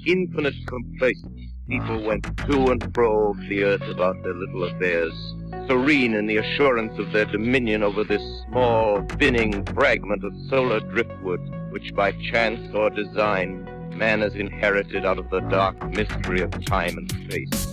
infinite complacence, people went to and fro the earth about their little affairs, serene in the assurance of their dominion over this small, spinning fragment of solar driftwood, which by chance or design man has inherited out of the dark mystery of time and space.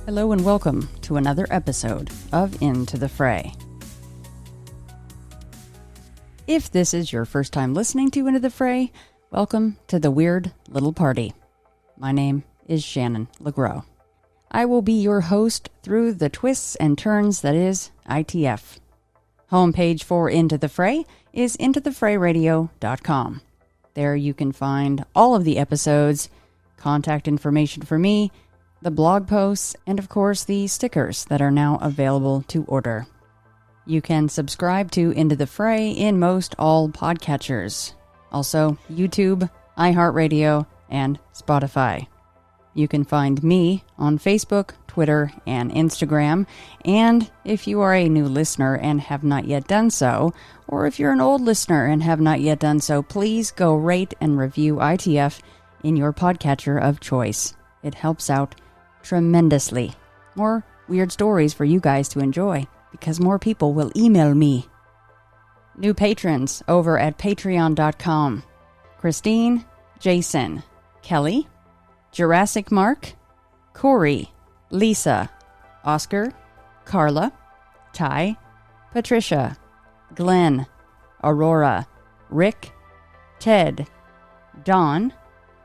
Hello and welcome to another episode of Into the Fray. If this is your first time listening to Into the Fray, welcome to the weird little party. My name is Shannon LeGros. I will be your host through the twists and turns that is ITF. Homepage for Into the Fray is intothefrayradio.com. There you can find all of the episodes, contact information for me, the blog posts, and of course the stickers that are now available to order. You can subscribe to Into the Fray in most all podcatchers. Also YouTube, iHeartRadio, and Spotify. You can find me on Facebook, Twitter, and Instagram. And if you are a new listener and have not yet done so, or if you're an old listener and have not yet done so, please go rate and review ITF in your podcatcher of choice. It helps out tremendously. More weird stories for you guys to enjoy, because more people will email me. New patrons over at patreon.com. Christine, Jason, Kelly, Jurassic Mark, Corey, Lisa, Oscar, Carla, Ty, Patricia, Glenn, Aurora, Rick, Ted, Don,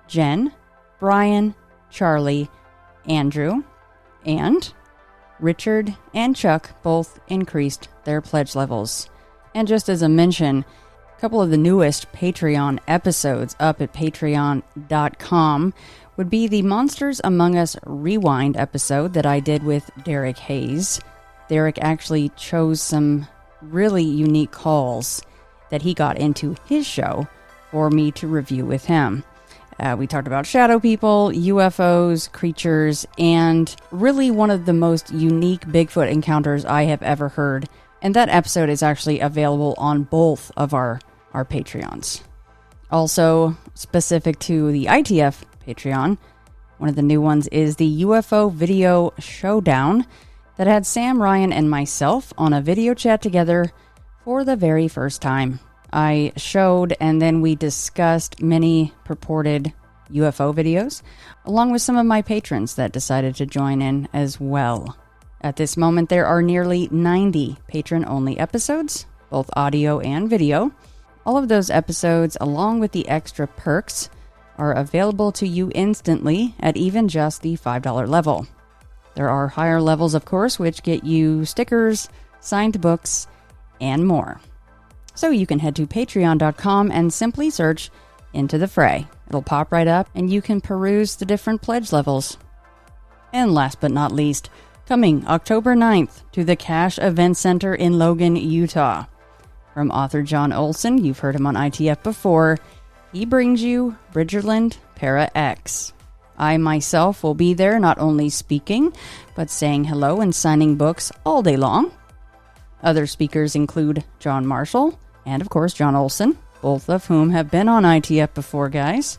Jen, Brian, Charlie, Andrew, and Richard and Chuck both increased their pledge levels. And just as a mention, a couple of the newest Patreon episodes up at patreon.com would be the Monsters Among Us Rewind episode that I did with Derek Hayes. Derek actually chose some really unique calls that he got into his show for me to review with him. We talked about shadow people, UFOs, creatures, and really one of the most unique Bigfoot encounters I have ever heard. And that episode is actually available on both of our Patreons. Also, specific to the ITF Patreon, one of the new ones is the UFO Video Showdown that had Sam, Ryan, and myself on a video chat together for the very first time. I showed and then we discussed many purported UFO videos, along with some of my patrons that decided to join in as well. At this moment, there are nearly 90 patron-only episodes, both audio and video. All of those episodes, along with the extra perks, are available to you instantly at even just the $5 level. There are higher levels, of course, which get you stickers, signed books, and more. So you can head to patreon.com and simply search Into the Fray. It'll pop right up and you can peruse the different pledge levels. And last but not least, coming October 9th to the Cash Event Center in Logan, Utah. From author John Olson, you've heard him on ITF before, he brings you Bridgerland Para X. I myself will be there not only speaking, but saying hello and signing books all day long. Other speakers include John Marshall, and of course John Olson, both of whom have been on ITF before, guys.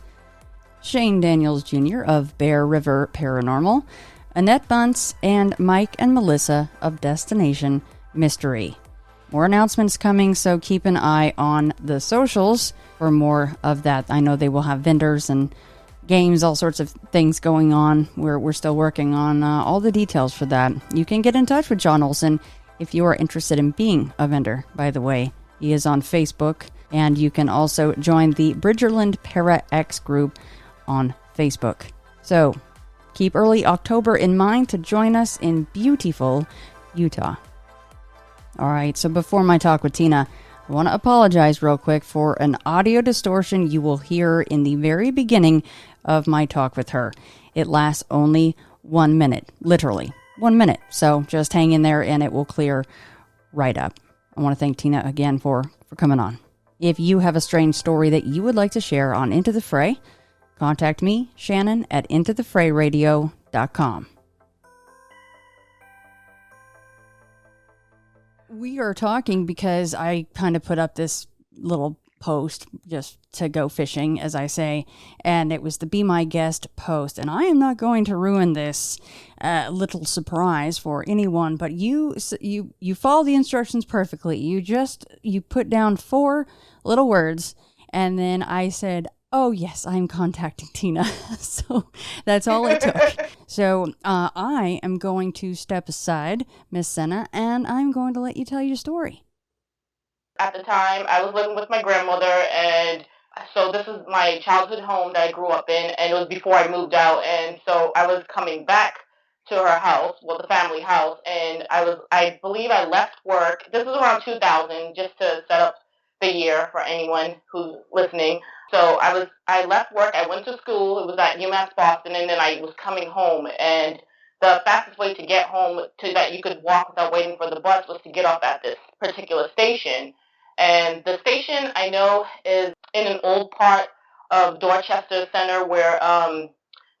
Shane Daniels Jr. of Bear River Paranormal, Annette Bunce, and Mike and Melissa of Destination Mystery. More announcements coming, so keep an eye on the socials for more of that. I know they will have vendors and games, all sorts of things going on. We're still working on all the details for that. You can get in touch with John Olson if you are interested in being a vendor, by the way. He is on Facebook, and you can also join the Bridgerland Para X group on Facebook. So, Keep early October in mind to join us in beautiful Utah. All right, so before my talk with Tina, I want to apologize real quick for an audio distortion you will hear in the very beginning of my talk with her. It lasts only 1 minute, literally 1 minute. So just hang in there and it will clear right up. I want to thank Tina again for coming on. If you have a strange story that you would like to share on Into the Fray, contact me, Shannon, at intothefrayradio.com. We are talking because I kind of put up this little post just to go fishing, as I say, and it was the Be My Guest post, and I am not going to ruin this little surprise for anyone, but you follow the instructions perfectly. You put down 4 little words, and then I said, oh yes, I'm contacting Tina. So that's all it took. So I am going to step aside, Miss Sena, and I'm going to let you tell your story. At the time, I was living with my grandmother, and so this is my childhood home that I grew up in, and it was before I moved out, and so I was coming back to her house, well, the family house, and I believe I left work. This was around 2000, just to set up the year for anyone who's listening. So I left work, I went to school, it was at UMass Boston, and then I was coming home, and the fastest way to get home to that you could walk without waiting for the bus was to get off at this particular station. And the station, I know, is in an old part of Dorchester Center where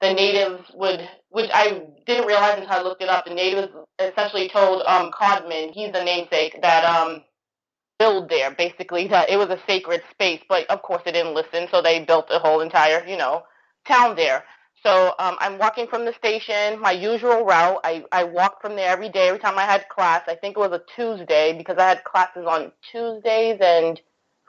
the natives would, which I didn't realize until I looked it up, the natives essentially told Codman, he's the namesake, that build there, basically, that it was a sacred space. But, of course, they didn't listen, so they built a whole entire, town there. So I'm walking from the station, my usual route. I walked from there every day, every time I had class. I think it was a Tuesday because I had classes on Tuesdays and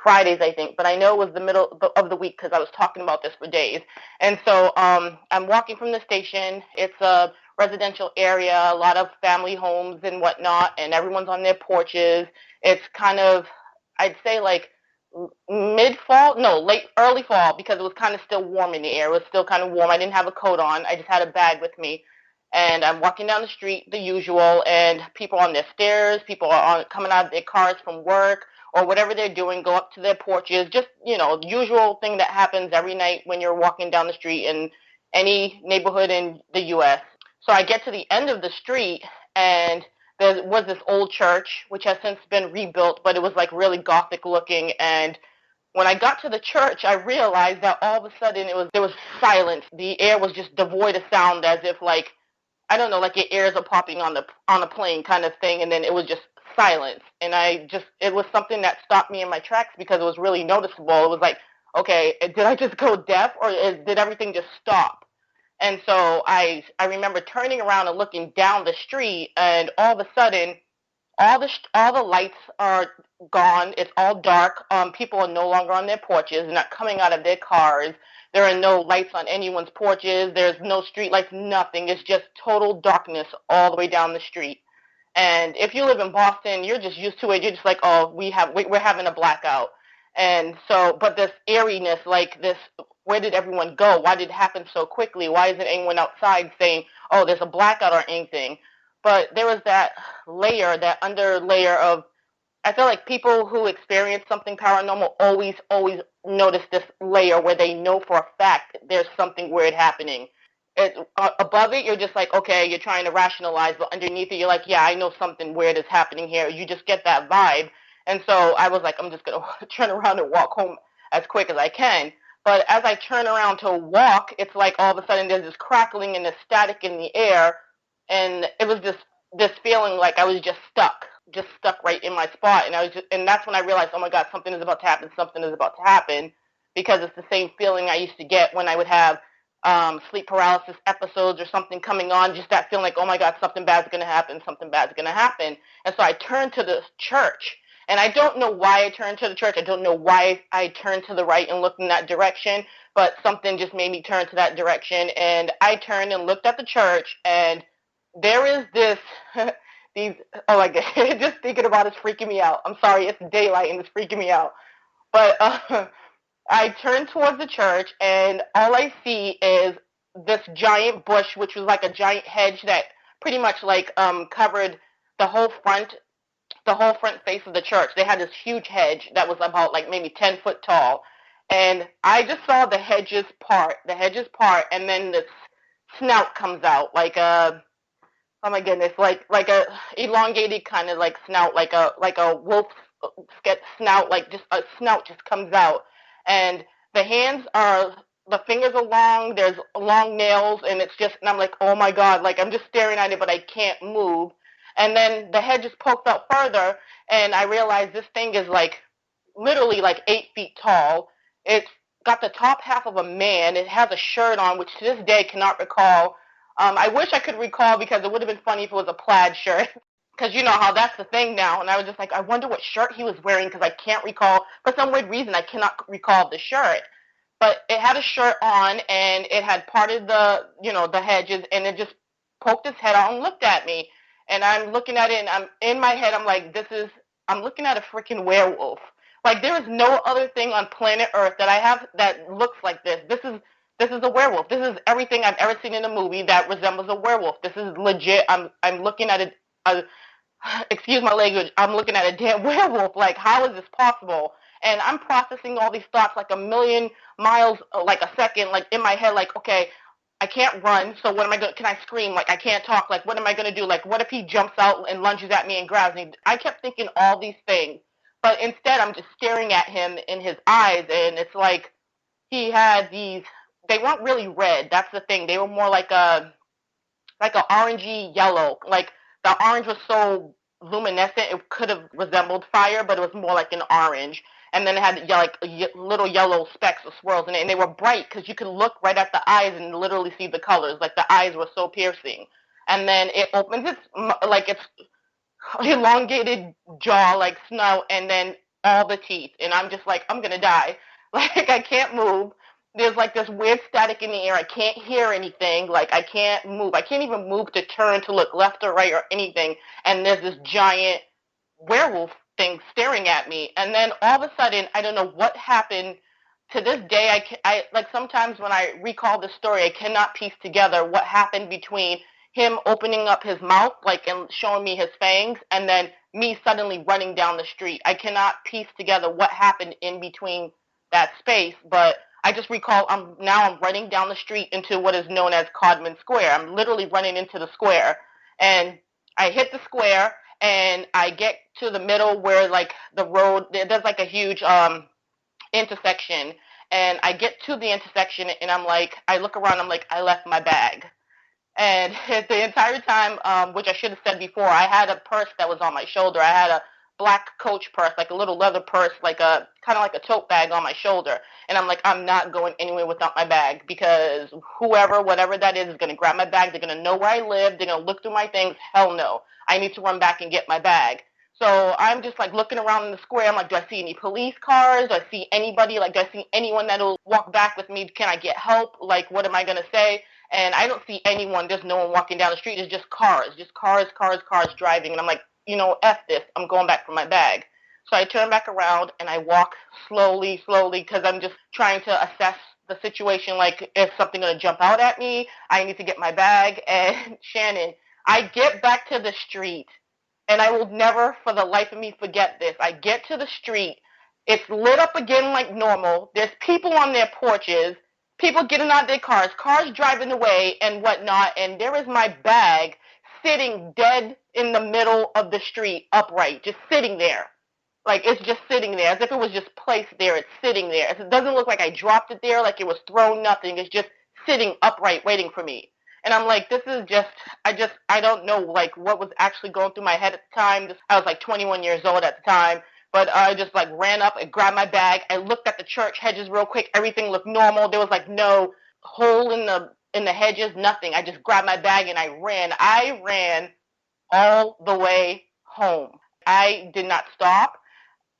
Fridays, I think. But I know it was the middle of the week because I was talking about this for days. And so I'm walking from the station. It's a residential area, a lot of family homes and whatnot, and everyone's on their porches. It's kind of, I'd say like mid-fall, no, early fall, because it was kind of still warm in the air. It was still kind of warm. I didn't have a coat on. I just had a bag with me. And I'm walking down the street, the usual, and people on their stairs, people are coming out of their cars from work or whatever they're doing, go up to their porches, just, usual thing that happens every night when you're walking down the street in any neighborhood in the U.S. So I get to the end of the street, and there was this old church, which has since been rebuilt, but it was like really Gothic looking. And when I got to the church, I realized that all of a sudden there was silence. The air was just devoid of sound, as if like, I don't know, like your ears are popping on a plane kind of thing. And then it was just silence. And it was something that stopped me in my tracks because it was really noticeable. It was like, okay, did I just go deaf, or did everything just stop? And so I remember turning around and looking down the street, and all of a sudden, all the lights are gone. It's all dark. People are no longer on their porches. They're not coming out of their cars. There are no lights on anyone's porches. There's no street lights, nothing. It's just total darkness all the way down the street. And if you live in Boston, you're just used to it. You're just like, oh, we're having a blackout. And so, but this eeriness, like this, where did everyone go? Why did it happen so quickly? Why isn't anyone outside saying, oh, there's a blackout or anything? But there was that under layer of, I feel like people who experience something paranormal always notice this layer where they know for a fact there's something weird happening. Above it, you're just like, okay, you're trying to rationalize, but underneath it, you're like, yeah, I know something weird is happening here. You just get that vibe. And so I was like, I'm just going to turn around and walk home as quick as I can. But as I turn around to walk, it's like all of a sudden there's this crackling and this static in the air. And it was this feeling like I was just stuck right in my spot. And that's when I realized, oh my God, something is about to happen, because it's the same feeling I used to get when I would have sleep paralysis episodes or something coming on, just that feeling like, oh my God, something bad's going to happen. And so I turned to the church. And I don't know why I turned to the church. I don't know why I turned to the right and looked in that direction, but something just made me turn to that direction. And I turned and looked at the church, and there is oh my God, just thinking about it's freaking me out. I'm sorry, it's daylight and it's freaking me out. But I turned towards the church, and all I see is this giant bush, which was like a giant hedge that pretty much like covered the whole front face of the church. They had this huge hedge that was about like maybe 10 foot tall. And I just saw the hedges part, and then this snout comes out like a, oh my goodness, like a elongated kind of like snout, like a wolf snout, like just a snout just comes out. And the hands are, the fingers are long, there's long nails, and it's just, and I'm like, oh my God, like I'm just staring at it, but I can't move. And then the head just pokes out further, and I realize this thing is like literally like 8 feet tall. It's got the top half of a man. It has a shirt on, which to this day cannot recall. I wish I could recall because it would have been funny if it was a plaid shirt. Because you know how that's the thing now. And I was just like, I wonder what shirt he was wearing because I can't recall. For some weird reason, I cannot recall the shirt. But it had a shirt on, and it had parted the hedges, and it just poked its head out and looked at me. And I'm looking at it, and I'm in my head, I'm like, I'm looking at a freaking werewolf. Like, there is no other thing on planet Earth that I have that looks like this. This is a werewolf. This is everything I've ever seen in a movie that resembles a werewolf. This is legit. I'm looking at excuse my language, I'm looking at a damn werewolf. Like, how is this possible? And I'm processing all these thoughts like a million miles, like a second, like in my head, like, okay, I can't run, so what am I going to, can I scream? Like, I can't talk, like, what am I going to do? Like, what if he jumps out and lunges at me and grabs me? I kept thinking all these things, but instead I'm just staring at him in his eyes, and it's like he had these, they weren't really red, that's the thing, they were more like a orangey yellow, like the orange was so luminescent it could have resembled fire, but it was more like an orange. And then it had little yellow specks or swirls in it, and they were bright because you could look right at the eyes and literally see the colors. Like the eyes were so piercing. And then it opens its elongated jaw like snout, and then all the teeth. And I'm just like, I'm gonna die. Like I can't move. There's like this weird static in the air. I can't hear anything. Like I can't move. I can't even move to turn to look left or right or anything. And there's this giant werewolf thing staring at me. And then all of a sudden, I don't know what happened. To this day, I like sometimes when I recall this story, I cannot piece together what happened between him opening up his mouth, like, and showing me his fangs, and then me suddenly running down the street. I cannot piece together what happened in between that space, but I just recall I'm running down the street into what is known as Codman Square. I'm literally running into the square, and I hit the square, and I get to the middle where like the road, there's like a huge intersection, and I get to the intersection, and I'm like, I look around, I'm like, I left my bag. And the entire time, which I should have said before, I had a purse that was on my shoulder. I had a black Coach purse, like a little leather purse, like a kind of like a tote bag on my shoulder. And I'm like, I'm not going anywhere without my bag because whatever that is going to grab my bag. They're going to know where I live. They're going to look through my things. Hell no. I need to run back and get my bag. So I'm just like looking around in the square. I'm like, do I see any police cars? Do I see anybody? Like, do I see anyone that'll walk back with me? Can I get help? Like, what am I going to say? And I don't see anyone. There's no one walking down the street. It's just cars driving. And I'm like, F this. I'm going back for my bag. So I turn back around and I walk slowly, because I'm just trying to assess the situation. Like, if something going to jump out at me, I need to get my bag. And Shannon, I get back to the street, and I will never for the life of me forget this. I get to the street. It's lit up again like normal. There's people on their porches. People getting out of their cars driving away and whatnot, and there is my bag sitting dead in the middle of the street, upright, just sitting there. Like, it's just sitting there, as if it was just placed there. It's sitting there. It doesn't look like I dropped it there, like it was thrown, nothing. It's just sitting upright, waiting for me. And I'm like, this is just, I don't know, like, what was actually going through my head at the time. I was like 21 years old at the time. But I just like ran up and grabbed my bag. I looked at the church hedges real quick. Everything looked normal. There was like no hole in the hedges, nothing. I just grabbed my bag and I ran. I ran all the way home. I did not stop.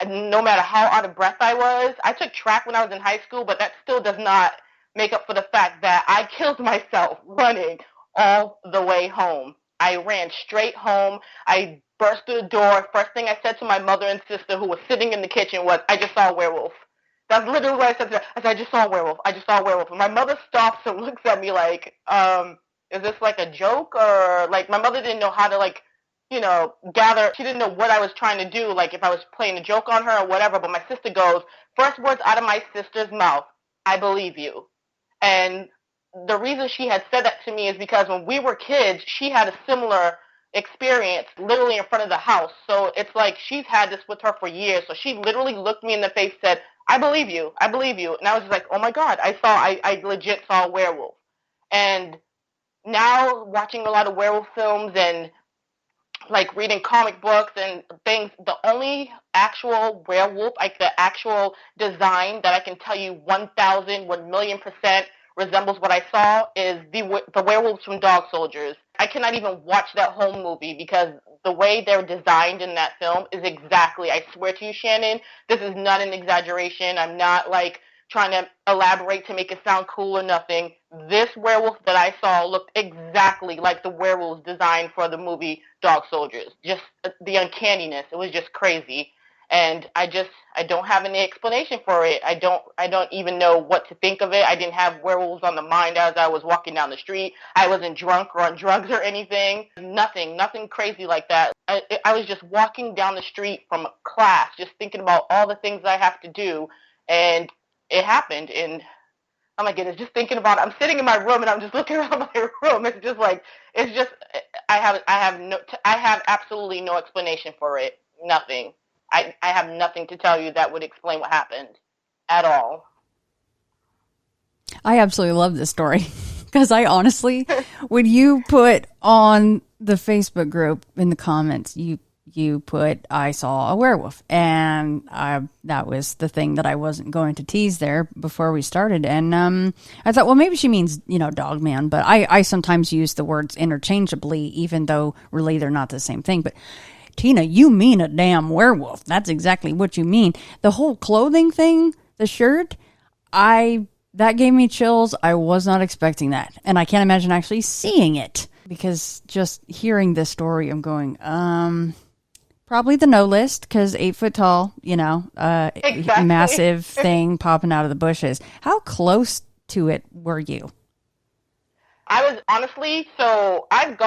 No matter how out of breath I was. I took track when I was in high school, but that still does not make up for the fact that I killed myself running all the way home. I ran straight home. I burst through the door. First thing I said to my mother and sister, who was sitting in the kitchen, was, I just saw a werewolf. That's literally what I said to her. I said, I just saw a werewolf. I just saw a werewolf. And my mother stops and looks at me like, is this like a joke? Or like my mother didn't know how to like, gather. She didn't know what I was trying to do, like if I was playing a joke on her or whatever. But my sister goes, first words out of my sister's mouth, I believe you. And the reason she had said that to me is because when we were kids, she had a similar experience literally in front of the house. So it's like she's had this with her for years. So she literally looked me in the face, said, I believe you. I believe you. And I was just like, oh my God, I legit saw a werewolf. And now watching a lot of werewolf films and like reading comic books and things, the only actual werewolf, like the actual design that I can tell you 1,000,000,000% resembles what I saw is the werewolves from Dog Soldiers. I cannot even watch that whole movie because the way they're designed in that film is exactly, I swear to you, Shannon, this is not an exaggeration. I'm not like trying to elaborate to make it sound cool or nothing. This werewolf that I saw looked exactly like the werewolves designed for the movie Dog Soldiers. Just the uncanniness. It was just crazy. And I don't have any explanation for it. I don't even know what to think of it. I didn't have werewolves on the mind as I was walking down the street. I wasn't drunk or on drugs or anything. Nothing crazy like that. I was just walking down the street from class, just thinking about all the things I have to do, and it happened. And oh my goodness, just thinking about it. I'm sitting in my room and I'm just looking around my room. I have absolutely no explanation for it. Nothing. I have nothing to tell you that would explain what happened at all. I absolutely love this story because I honestly, when you put on the Facebook group in the comments, you put, I saw a werewolf, and that was the thing that I wasn't going to tease there before we started. And I thought, well, maybe she means, dog man, but I sometimes use the words interchangeably, even though really they're not the same thing. But Tina, you mean a damn werewolf. That's exactly what you mean. The whole clothing thing, the shirt, that gave me chills. I was not expecting that. And I can't imagine actually seeing it, because just hearing this story, I'm going, probably the no list, because 8 foot tall, Exactly. massive thing popping out of the bushes. How close to it were you? I was honestly, so I've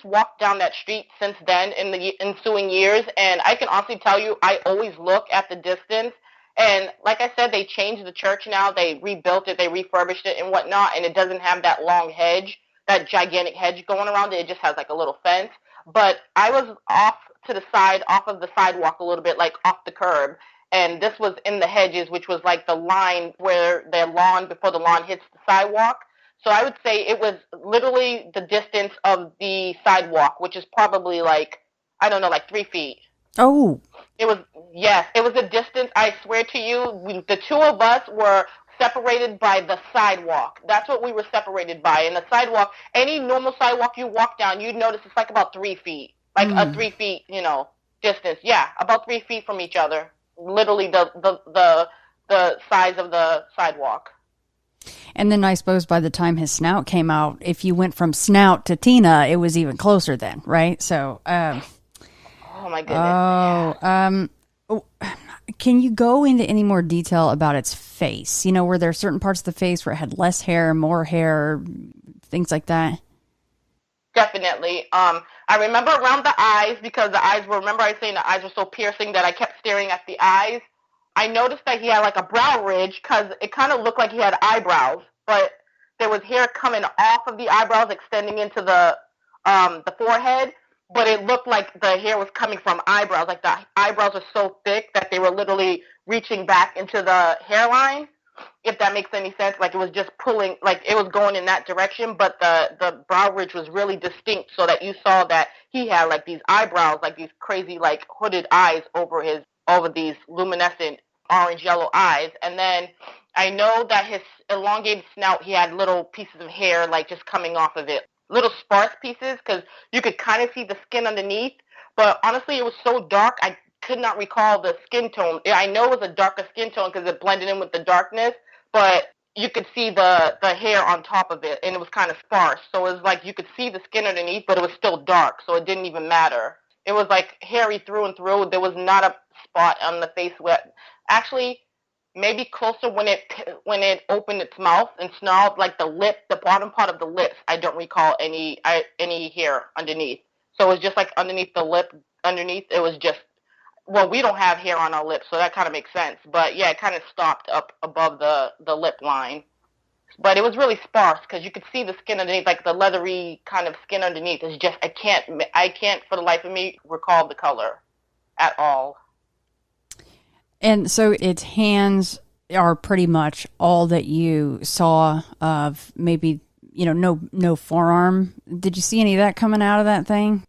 walked down that street since then in the ensuing years, and I can honestly tell you, I always look at the distance. And like I said, they changed the church now. They rebuilt it, they refurbished it and whatnot, and it doesn't have that long hedge, that gigantic hedge going around it. It just has like a little fence. But I was off to the side, off of the sidewalk a little bit, like off the curb. And this was in the hedges, which was like the line where the lawn, before the lawn hits the sidewalk. So I would say it was literally the distance of the sidewalk, which is probably like, I don't know, like 3 feet. Oh. It was a distance, I swear to you, the two of us were separated by the sidewalk. That's what we were separated by. And the sidewalk, any normal sidewalk you walk down, you'd notice it's like about 3 feet. Like a 3 feet, distance. Yeah, about 3 feet from each other. Literally the size of the sidewalk. And then I suppose by the time his snout came out, if you went from snout to Tina, it was even closer then, right? So, oh my goodness. Can you go into any more detail about its face? Were there certain parts of the face where it had less hair, more hair, things like that? Definitely. I remember around the eyes, because remember I was saying the eyes were so piercing that I kept staring at the eyes. I noticed that he had like a brow ridge, because it kind of looked like he had eyebrows, but there was hair coming off of the eyebrows extending into the forehead, but it looked like the hair was coming from eyebrows. Like the eyebrows were so thick that they were literally reaching back into the hairline, if that makes any sense. Like it was just pulling, like it was going in that direction, but the brow ridge was really distinct, so that you saw that he had like these eyebrows, like these crazy like hooded eyes over these luminescent orange yellow eyes. And then I know that his elongated snout, he had little pieces of hair like just coming off of it, little sparse pieces, because you could kind of see the skin underneath. But honestly, it was so dark, I could not recall the skin tone. I know it was a darker skin tone because it blended in with the darkness, but you could see the hair on top of it, and it was kind of sparse. So it was like you could see the skin underneath, but it was still dark, so it didn't even matter. It was like hairy through and through. There was not a spot on the face where, actually, maybe closer when it opened its mouth and snarled, like the bottom part of the lips. I don't recall any hair underneath. So it was just like underneath the lip, underneath it was just, well, we don't have hair on our lips, so that kind of makes sense. But yeah, it kind of stopped up above the lip line. But it was really sparse because you could see the skin underneath, like the leathery kind of skin underneath. It's just I can't for the life of me recall the color at all. And so its hands are pretty much all that you saw of, maybe, no forearm. Did you see any of that coming out of that thing?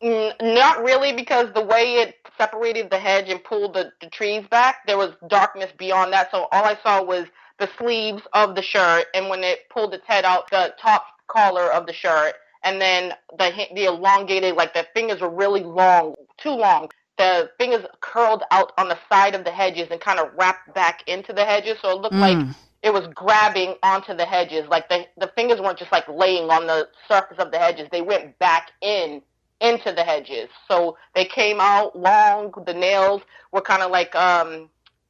Not really, because the way it separated the hedge and pulled the trees back, there was darkness beyond that. So all I saw was the sleeves of the shirt, and when it pulled its head out, the top collar of the shirt, and then the elongated, like the fingers were really long, too long. The fingers curled out on the side of the hedges and kind of wrapped back into the hedges, so it looked like it was grabbing onto the hedges. Like the fingers weren't just like laying on the surface of the hedges; they went back into the hedges. So they came out long. The nails were kind of like,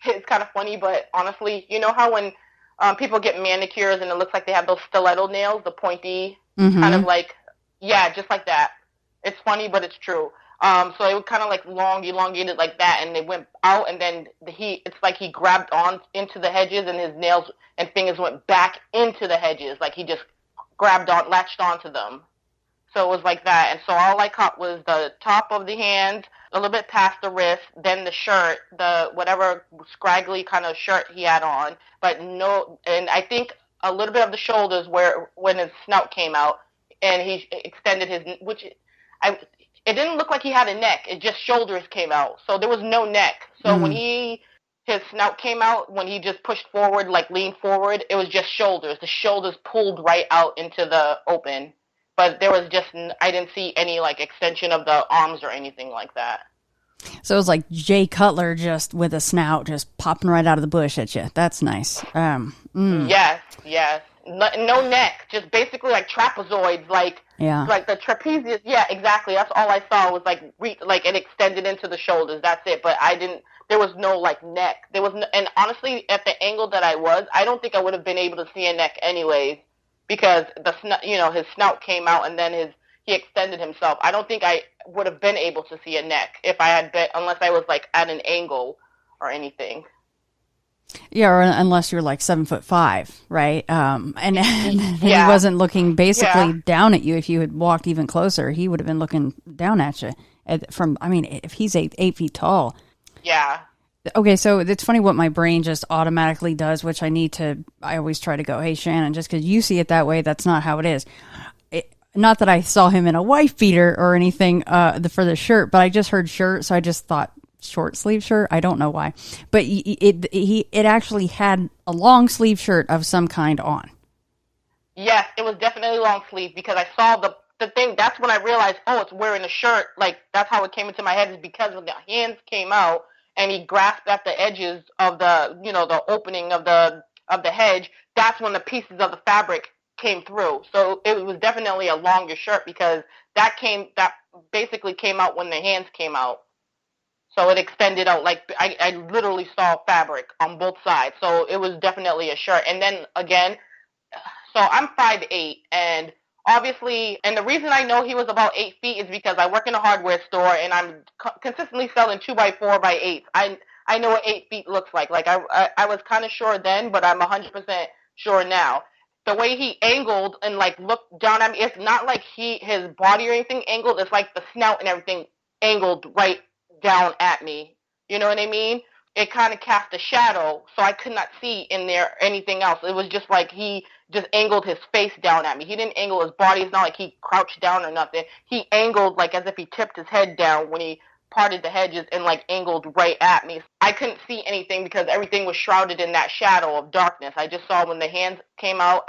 it's kind of funny, but honestly, you know how when people get manicures and it looks like they have those stiletto nails, the pointy, kind of like, yeah, just like that. It's funny, but it's true. So it was kind of like long, elongated like that, and they went out, and then it's like he grabbed on into the hedges, and his nails and fingers went back into the hedges, like he just latched onto them. So it was like that. And so all I caught was the top of the hand, a little bit past the wrist, then the shirt, the whatever scraggly kind of shirt he had on, but no, and I think a little bit of the shoulders when his snout came out, and he extended it didn't look like he had a neck. It just shoulders came out. So there was no neck. So when his snout came out, when he just pushed forward, like leaned forward, it was just shoulders. The shoulders pulled right out into the open. But there was I didn't see any like extension of the arms or anything like that. So it was like Jay Cutler just with a snout just popping right out of the bush at you. That's nice. Yes. No neck, just basically like trapezoids, like the trapezius. Yeah, exactly. That's all I saw was like it extended into the shoulders. That's it. But there was no like neck. There was no, and honestly, at the angle that I don't think I would have been able to see a neck anyways. Because his snout came out and then he extended himself. I don't think I would have been able to see a neck if I had been, unless I was like at an angle or anything. Yeah, or unless you're like 7'5", right? And he wasn't looking basically down at you. If you had walked even closer, he would have been looking down at you. If he's 8 feet tall. Yeah. Okay, so it's funny what my brain just automatically does, which I always try to go, hey, Shannon, just because you see it that way, that's not how it is. Not that I saw him in a wife beater or anything for the shirt, but I just heard shirt, so I just thought short sleeve shirt. I don't know why. But it actually had a long sleeve shirt of some kind on. Yes, it was definitely long sleeve because I saw the thing. That's when I realized, it's wearing a shirt. Like, that's how it came into my head, is because when the hands came out, and he grasped at the edges of the opening of the hedge. That's when the pieces of the fabric came through. So it was definitely a longer shirt because that basically came out when the hands came out. So it extended out, like I literally saw fabric on both sides. So it was definitely a shirt. And then again, so I'm 5'8", and obviously, and the reason I know he was about 8 feet is because I work in a hardware store and I'm consistently selling 2x4x8. I know what 8 feet looks like. Like I was kind of sure then, but I'm 100% sure now. The way he angled and like looked down at me, it's not like his body or anything angled. It's like the snout and everything angled right down at me. You know what I mean? It kind of cast a shadow, so I could not see in there anything else. It was just like he just angled his face down at me. He didn't angle his body. It's not like he crouched down or nothing. He angled like as if he tipped his head down when he parted the hedges and like angled right at me. I couldn't see anything because everything was shrouded in that shadow of darkness. I just saw when the hands came out,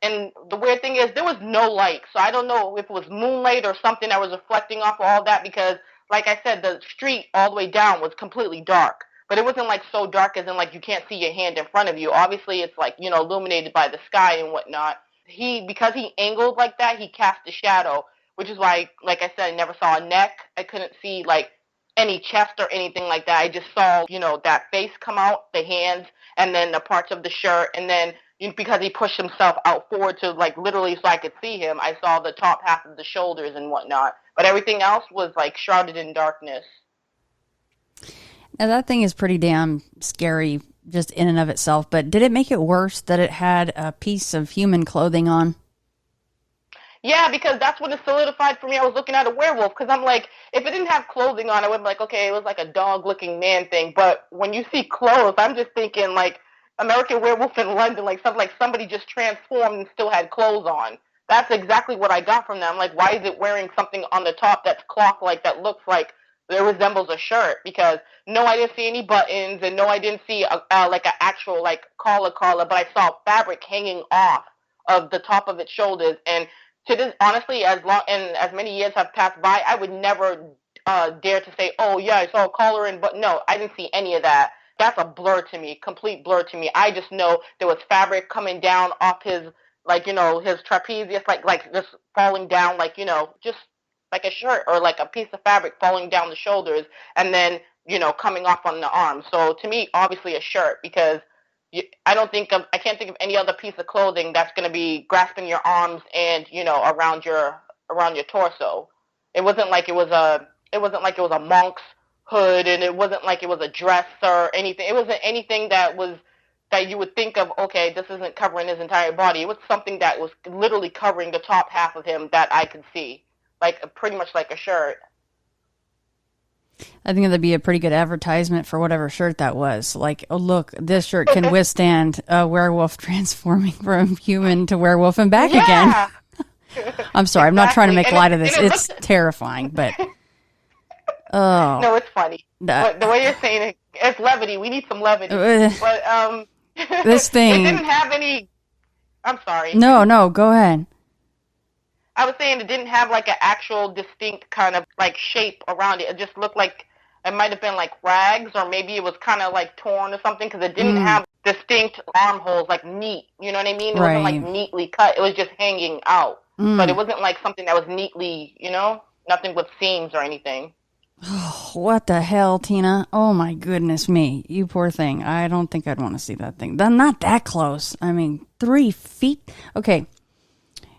and the weird thing is there was no light. So I don't know if it was moonlight or something that was reflecting off of all that because, like I said, the street all the way down was completely dark. But it wasn't like so dark as in like you can't see your hand in front of you. Obviously, it's like, illuminated by the sky and whatnot. Because he angled like that, he cast a shadow, which is why, like I said, I never saw a neck. I couldn't see like any chest or anything like that. I just saw, that face come out, the hands, and then the parts of the shirt, and then because he pushed himself out forward to like literally so I could see him, I saw the top half of the shoulders and whatnot. But everything else was like shrouded in darkness. Now that thing is pretty damn scary just in and of itself, but did it make it worse that it had a piece of human clothing on? Yeah, because that's what it solidified for me. I was looking at a werewolf because I'm like, if it didn't have clothing on, I would be like, okay, it was like a dog-looking man thing. But when you see clothes, I'm just thinking like American Werewolf in London, like something like somebody just transformed and still had clothes on. That's exactly what I got from them. Like, why is it wearing something on the top that's cloth-like that looks like it resembles a shirt? Because no, I didn't see any buttons, and no, I didn't see like an actual like collar, but I saw fabric hanging off of the top of its shoulders. And to this, honestly, as many years have passed by, I would never dare to say, oh yeah, I saw a collar but no, I didn't see any of that. That's a blur to me, complete blur to me. I just know there was fabric coming down off his, like, his trapezius, like just falling down, like, just like a shirt or like a piece of fabric falling down the shoulders and then, coming off on the arms. So to me, obviously a shirt, because I can't think of any other piece of clothing that's going to be grasping your arms and, around your torso. It wasn't like it was a monk's hood, and it wasn't like it was a dress or anything. It wasn't anything that you would think of, okay, this isn't covering his entire body. It was something that was literally covering the top half of him that I could see, like pretty much like a shirt. I think that'd be a pretty good advertisement for whatever shirt that was. Like, oh, look, this shirt can withstand a werewolf transforming from human to werewolf and back again. I'm sorry, I'm not trying to make light of this. It's terrifying, but... Oh. No, it's funny. But the way you're saying it, it's levity. We need some levity. But this thing... It didn't have any... I'm sorry. No, go ahead. I was saying it didn't have like an actual distinct kind of like shape around it. It just looked like it might have been like rags, or maybe it was kind of like torn or something, because it didn't have distinct armholes, like neat. You know what I mean? It wasn't like neatly cut. It was just hanging out. But it wasn't like something that was neatly, nothing with seams or anything. Oh, what the hell, Tina? Oh my goodness me. You poor thing. I don't think I'd want to see that thing. Not that close. I mean, 3 feet. Okay.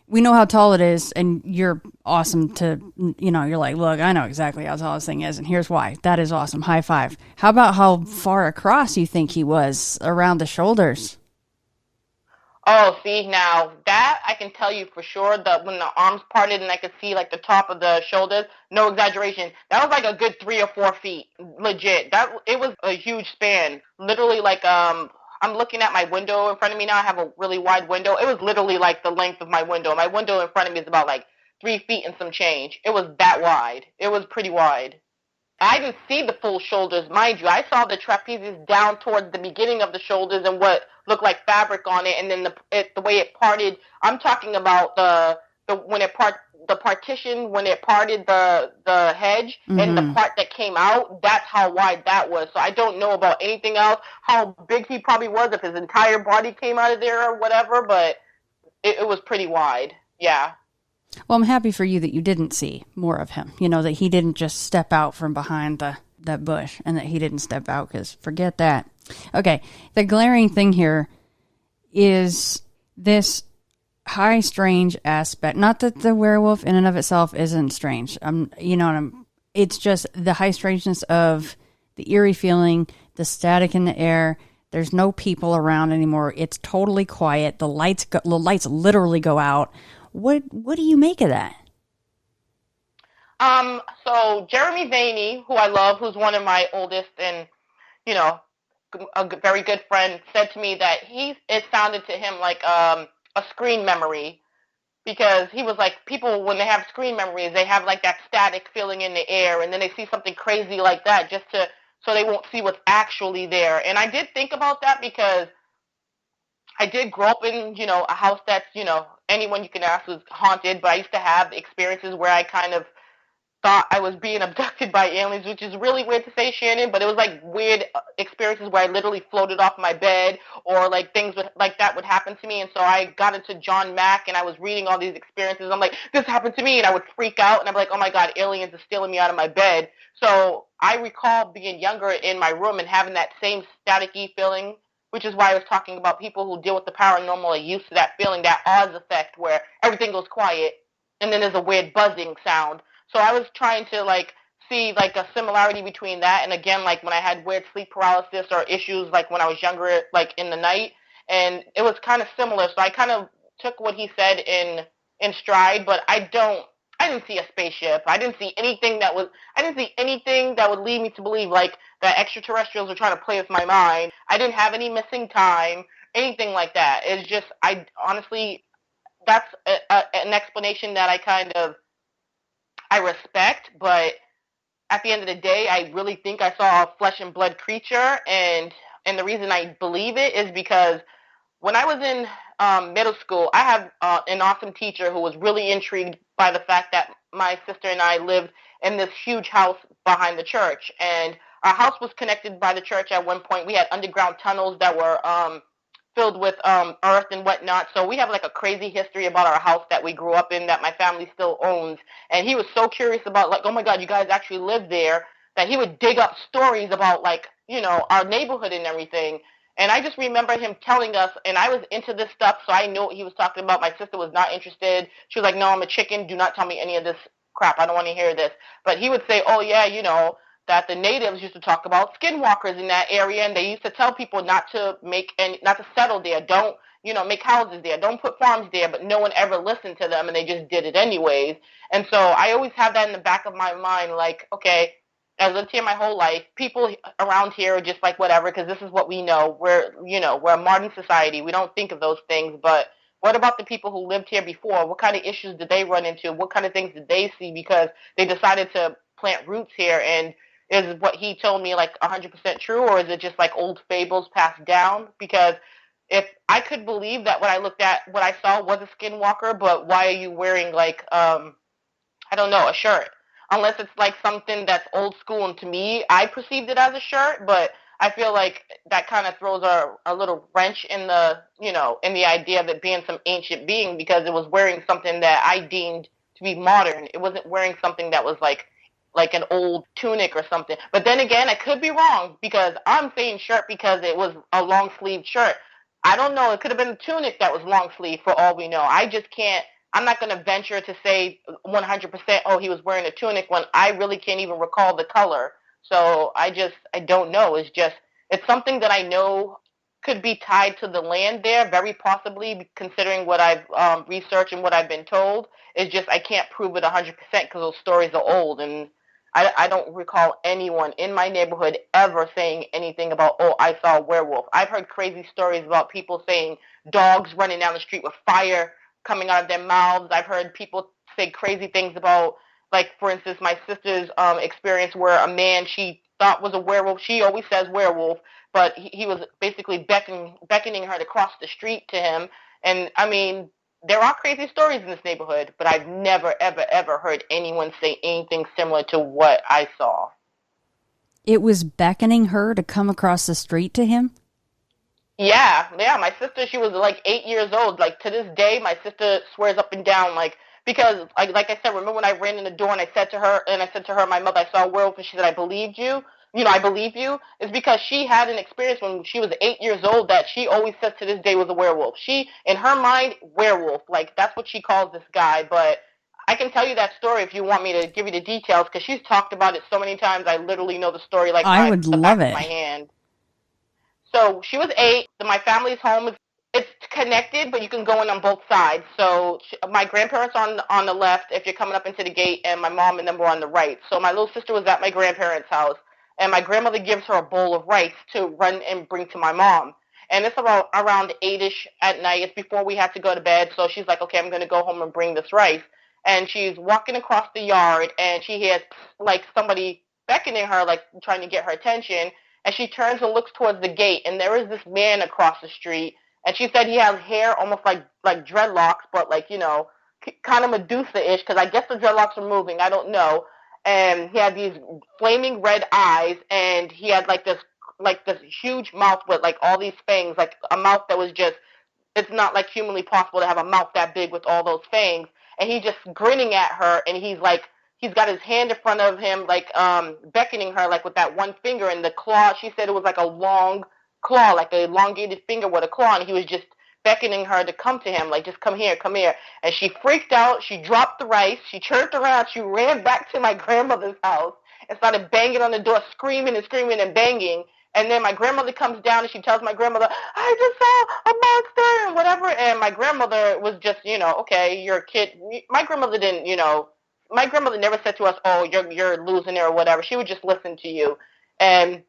We know how tall it is, and you're awesome to, you're like, look, I know exactly how tall this thing is, and here's why. That is awesome. High five. How about how far across you think he was around the shoulders? Oh, see, now that I can tell you for sure that when the arms parted and I could see like the top of the shoulders, no exaggeration, that was like a good 3 or 4 feet. Legit. It was a huge span. Literally like, I'm looking at my window in front of me now. I have a really wide window. It was literally like the length of my window. My window in front of me is about like 3 feet and some change. It was that wide. It was pretty wide. I didn't see the full shoulders, mind you. I saw the trapezius down towards the beginning of the shoulders and what looked like fabric on it, and then the way it parted. I'm talking about the partition when it parted the hedge, and the part that came out. That's how wide that was. So I don't know about anything else, how big he probably was, if his entire body came out of there or whatever. But it was pretty wide. Yeah. Well, I'm happy for you that you didn't see more of him. That he didn't just step out from behind that bush, and that he didn't step out, because forget that. Okay, the glaring thing here is this high strange aspect. Not that the werewolf in and of itself isn't strange. It's just the high strangeness of the eerie feeling, the static in the air. There's no people around anymore. It's totally quiet. The lights literally go out. What do you make of that? So Jeremy Vaney, who I love, who's one of my oldest and, a very good friend, said to me that it sounded to him like a screen memory, because he was like, people, when they have screen memories, they have like that static feeling in the air, and then they see something crazy like that so they won't see what's actually there. And I did think about that, because I did grow up in, a house that's, anyone you can ask was haunted, but I used to have experiences where I kind of thought I was being abducted by aliens, which is really weird to say, Shannon, but it was like weird experiences where I literally floated off my bed, or like things like that would happen to me. And so I got into John Mack, and I was reading all these experiences. I'm like, this happened to me, and I would freak out, and I'm like, oh my God, aliens are stealing me out of my bed. So I recall being younger in my room and having that same staticky feeling, which is why I was talking about people who deal with the paranormal are used to that feeling, that Oz effect where everything goes quiet and then there's a weird buzzing sound. So I was trying to like see like a similarity between that and, again, like when I had weird sleep paralysis or issues like when I was younger, like in the night, and it was kind of similar. So I kind of took what he said in stride, but I didn't see a spaceship. I didn't see anything that would lead me to believe like that extraterrestrials were trying to play with my mind. I didn't have any missing time, anything like that. It's just, I honestly, that's an explanation that I respect, but at the end of the day, I really think I saw a flesh and blood creature, and the reason I believe it is because when I was in middle school, I have an awesome teacher who was really intrigued by the fact that my sister and I lived in this huge house behind the church, and our house was connected by the church at one point. We had underground tunnels that were filled with earth and whatnot. So we have like a crazy history about our house that we grew up in that my family still owns. And he was so curious about, like, oh my God, you guys actually live there, that he would dig up stories about, like, you know, our neighborhood and everything. And I just remember him telling us, and I was into this stuff, so I knew what he was talking about. My sister was not interested. She was like, no, I'm a chicken. Do not tell me any of this crap. I don't want to hear this. But he would say, oh, yeah, you know, that the natives used to talk about skinwalkers in that area, and they used to tell people not to settle there. Don't, you know, make houses there. Don't put farms there. But no one ever listened to them, and they just did it anyways. And so I always have that in the back of my mind, like, okay, I lived here my whole life. People around here are just like whatever, because this is what we know. We're a modern society. We don't think of those things. But what about the people who lived here before? What kind of issues did they run into? What kind of things did they see because they decided to plant roots here? And is what he told me like 100% true, or is it just like old fables passed down? Because if I could believe that what I saw was a skinwalker, but why are you wearing like I don't know, a shirt? Unless it's like something that's old school, and to me, I perceived it as a shirt, but I feel like that kind of throws a little wrench in the, in the idea of it being some ancient being, because it was wearing something that I deemed to be modern. It wasn't wearing something that was like an old tunic or something. But then again, I could be wrong, because I'm saying shirt because it was a long sleeved shirt. I don't know. It could have been a tunic that was long sleeve for all we know. I'm not going to venture to say 100%, oh, he was wearing a tunic, when I really can't even recall the color. So I don't know. It's something that I know could be tied to the land there, very possibly, considering what I've researched and what I've been told. It's just I can't prove it 100% because those stories are old, and I don't recall anyone in my neighborhood ever saying anything about, oh, I saw a werewolf. I've heard crazy stories about people saying dogs running down the street with fire coming out of their mouths. I've heard people say crazy things about, like, for instance, my sister's experience where a man she thought was a werewolf. She always says werewolf, but he was basically beckoning her to cross the street to him. And, I mean, there are crazy stories in this neighborhood, but I've never, ever, ever heard anyone say anything similar to what I saw. It was beckoning her to come across the street to him? Yeah, my sister, she was like 8 years old. Like, to this day, my sister swears up and down, like, because, like I said, remember when I ran in the door and I said to her, my mother, I saw a werewolf, and she said, I believed you? I believe you. It's because she had an experience when she was 8 years old that she always says to this day was a werewolf. She, in her mind, werewolf. Like, that's what she calls this guy. But I can tell you that story if you want me to give you the details, because she's talked about it so many times. I literally know the story like I would love back of my hand. So she was 8. My family's home it's connected, but you can go in on both sides. So my grandparents on the left, if you're coming up into the gate, and my mom and them were on the right. So my little sister was at my grandparents' house, and my grandmother gives her a bowl of rice to run and bring to my mom. And it's around 8-ish at night. It's before we had to go to bed. So she's like, okay, I'm going to go home and bring this rice. And she's walking across the yard, and she hears like somebody beckoning her, like trying to get her attention. And she turns and looks towards the gate, and there is this man across the street. And she said he has hair almost like dreadlocks, but like, kind of Medusa-ish, because I guess the dreadlocks are moving. I don't know. and he had these flaming red eyes, and he had like this huge mouth with like all these fangs, like a mouth that was just, it's not like humanly possible to have a mouth that big with all those fangs. And he's just grinning at her, and he's got his hand in front of him, like beckoning her, like with that one finger, and the claw, she said it was like a long claw, like an elongated finger with a claw, and he was just beckoning her to come to him, like, just come here, come here. And she freaked out, she dropped the rice, she turned around, she ran back to my grandmother's house and started banging on the door, screaming and screaming and banging. And then my grandmother comes down and she tells my grandmother, I just saw a monster and whatever. And my grandmother was just, okay, you're a kid. My grandmother didn't, my grandmother never said to us, oh, you're losing it or whatever. She would just listen to you. And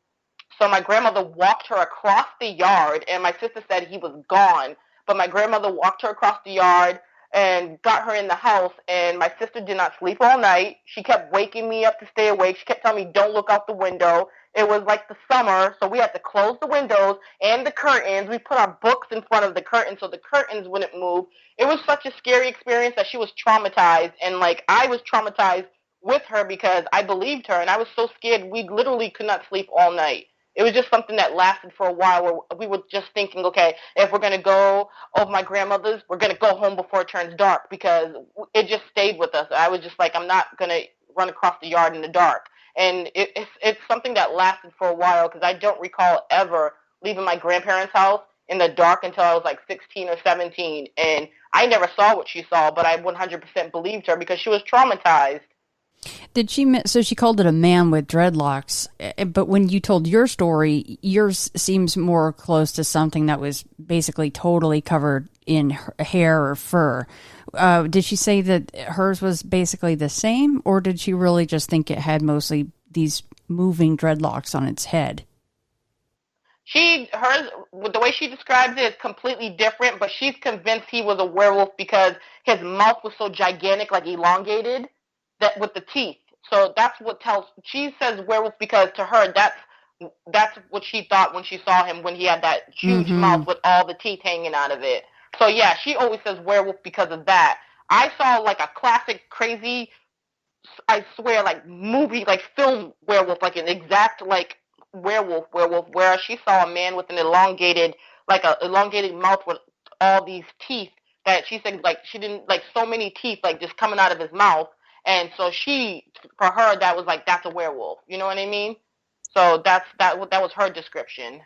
so my grandmother walked her across the yard, and my sister said he was gone. But my grandmother walked her across the yard and got her in the house, and my sister did not sleep all night. She kept waking me up to stay awake. She kept telling me, don't look out the window. It was like the summer, so we had to close the windows and the curtains. We put our books in front of the curtains so the curtains wouldn't move. It was such a scary experience that she was traumatized, and like I was traumatized with her because I believed her, and I was so scared we literally could not sleep all night. It was just something that lasted for a while where we were just thinking, okay, if we're going to go over my grandmother's, we're going to go home before it turns dark, because it just stayed with us. I was just like, I'm not going to run across the yard in the dark. And it's something that lasted for a while, because I don't recall ever leaving my grandparents' house in the dark until I was like 16 or 17. And I never saw what she saw, but I 100% believed her because she was traumatized. So she called it a man with dreadlocks, but when you told your story, yours seems more close to something that was basically totally covered in hair or fur. Did she say that hers was basically the same, or did she really just think it had mostly these moving dreadlocks on its head? Hers, the way she describes it is completely different, but she's convinced he was a werewolf because his mouth was so gigantic, like elongated, that with the teeth. So that's what she says werewolf because to her that's what she thought when she saw him, when he had that huge mouth with all the teeth hanging out of it. So yeah, she always says werewolf because of that. I saw like a classic crazy, I swear, like movie, like film werewolf, like an exact like werewolf, where she saw a man with an elongated mouth with all these teeth that she said like she didn't like so many teeth like just coming out of his mouth. And so for her, that was like, that's a werewolf. You know what I mean? So that was her description.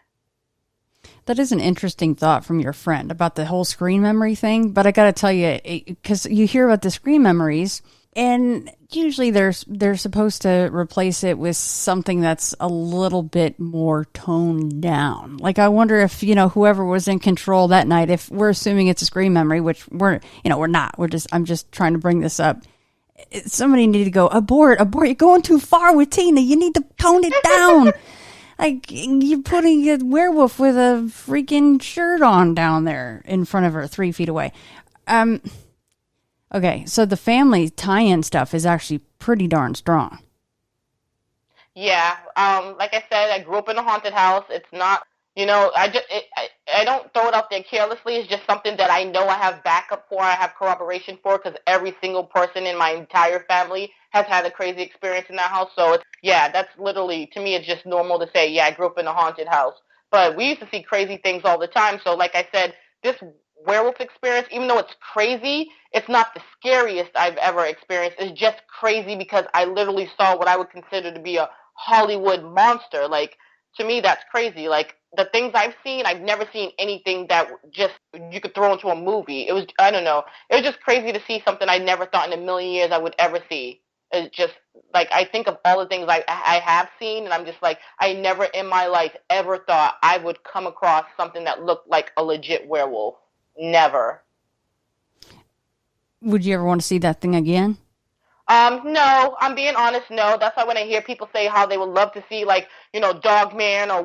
That is an interesting thought from your friend about the whole screen memory thing. But I got to tell you, because you hear about the screen memories, and usually they're supposed to replace it with something that's a little bit more toned down. Like, I wonder if, whoever was in control that night, if we're assuming it's a screen memory, which we're not. I'm just trying to bring this up. Somebody needed to go, abort, you're going too far with Tina, you need to tone it down. Like, you're putting a werewolf with a freaking shirt on down there in front of her 3 feet away. Okay, so the family tie-in stuff is actually pretty darn strong. Yeah, like I said, I grew up in a haunted house. It's not, I don't throw it out there carelessly. It's just something that I know I have backup for, I have corroboration for, because every single person in my entire family has had a crazy experience in that house. So, that's literally, to me, it's just normal to say, yeah, I grew up in a haunted house. But we used to see crazy things all the time. So, like I said, this werewolf experience, even though it's crazy, it's not the scariest I've ever experienced. It's just crazy because I literally saw what I would consider to be a Hollywood monster. Like, to me, that's crazy. Like, the things I've seen, I've never seen anything that just you could throw into a movie. It was, I don't know, it was just crazy to see something I never thought in a million years I would ever see. It's just, like, I think of all the things I have seen, and I'm just like, I never in my life ever thought I would come across something that looked like a legit werewolf. Never. Would you ever want to see that thing again? No, I'm being honest, no. That's why when I hear people say how they would love to see, like, Dogman or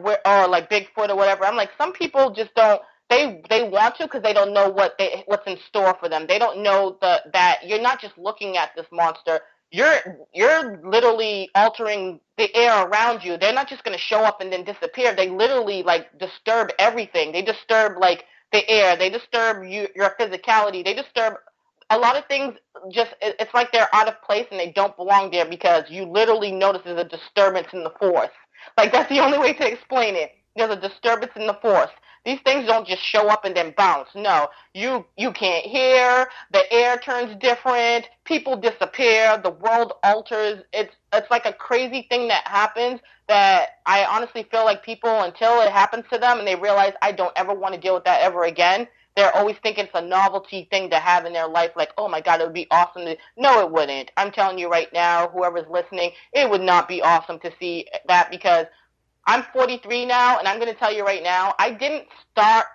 like Bigfoot or whatever, I'm like, some people just don't, they want to because they don't know what's in store for them. They don't know that you're not just looking at this monster. You're literally altering the air around you. They're not just going to show up and then disappear. They literally, like, disturb everything. They disturb, like, the air. They disturb your physicality. They disturb a lot of things it's like they're out of place and they don't belong there because you literally notice there's a disturbance in the force. Like, that's the only way to explain it. There's a disturbance in the force. These things don't just show up and then bounce. No, you can't hear. The air turns different. People disappear. The world alters. It's like a crazy thing that happens that I honestly feel like people, until it happens to them and they realize I don't ever want to deal with that ever again, they're always thinking it's a novelty thing to have in their life. Like, oh my God, it would be awesome. No, it wouldn't. I'm telling you right now, whoever's listening, it would not be awesome to see that, because I'm 43 now, and I'm going to tell you right now, I didn't start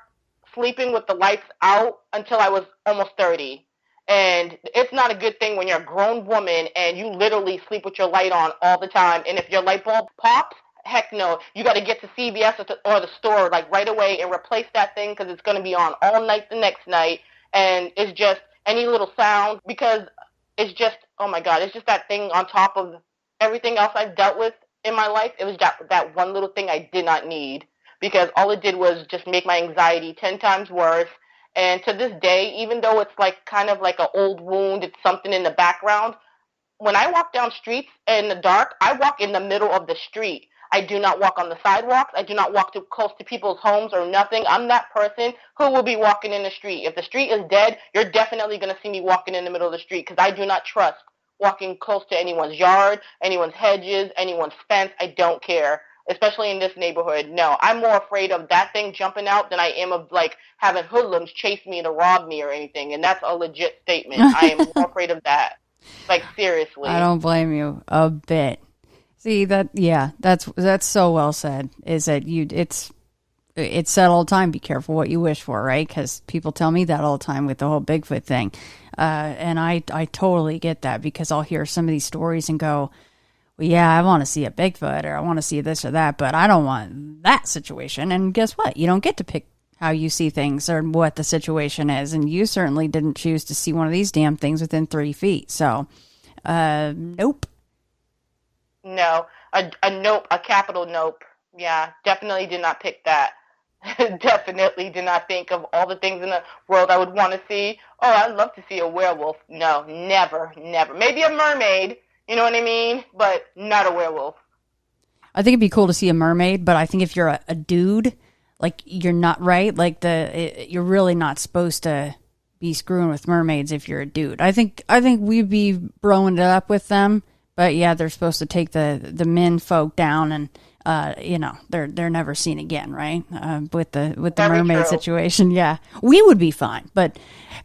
sleeping with the lights out until I was almost 30. And it's not a good thing when you're a grown woman and you literally sleep with your light on all the time. And if your light bulb pops, heck no. You got to get to CVS or the store like right away and replace that thing, because it's going to be on all night the next night. And it's just any little sound, because it's just, oh my God, it's just that thing on top of everything else I've dealt with in my life. It was that one little thing I did not need, because all it did was just make my anxiety 10 times worse. And to this day, even though it's like kind of like an old wound, it's something in the background, when I walk down streets in the dark, I walk in the middle of the street. I do not walk on the sidewalks. I do not walk too close to people's homes or nothing. I'm that person who will be walking in the street. If the street is dead, you're definitely going to see me walking in the middle of the street, because I do not trust walking close to anyone's yard, anyone's hedges, anyone's fence. I don't care, especially in this neighborhood. No, I'm more afraid of that thing jumping out than I am of like having hoodlums chase me to rob me or anything. And that's a legit statement. I am more afraid of that. Like, seriously. I don't blame you a bit. See that's so well said. Is that it's said all the time, be careful what you wish for, right? Because people tell me that all the time with the whole Bigfoot thing. And I totally get that, because I'll hear some of these stories and go, well, yeah, I want to see a Bigfoot, or I want to see this or that, but I don't want that situation. And guess what? You don't get to pick how you see things or what the situation is. And you certainly didn't choose to see one of these damn things within 3 feet. So, nope. No, a nope, a capital nope. Yeah, definitely did not pick that. Definitely did not think of all the things in the world I would want to see. Oh, I'd love to see a werewolf. No, never, never. Maybe a mermaid, you know what I mean? But not a werewolf. I think it'd be cool to see a mermaid, but I think if you're a dude, like, you're not right. Like, you're really not supposed to be screwing with mermaids if you're a dude. I think we'd be broing it up with them, but yeah, they're supposed to take the men folk down, and they're never seen again, right? With the mermaid situation, yeah, we would be fine, but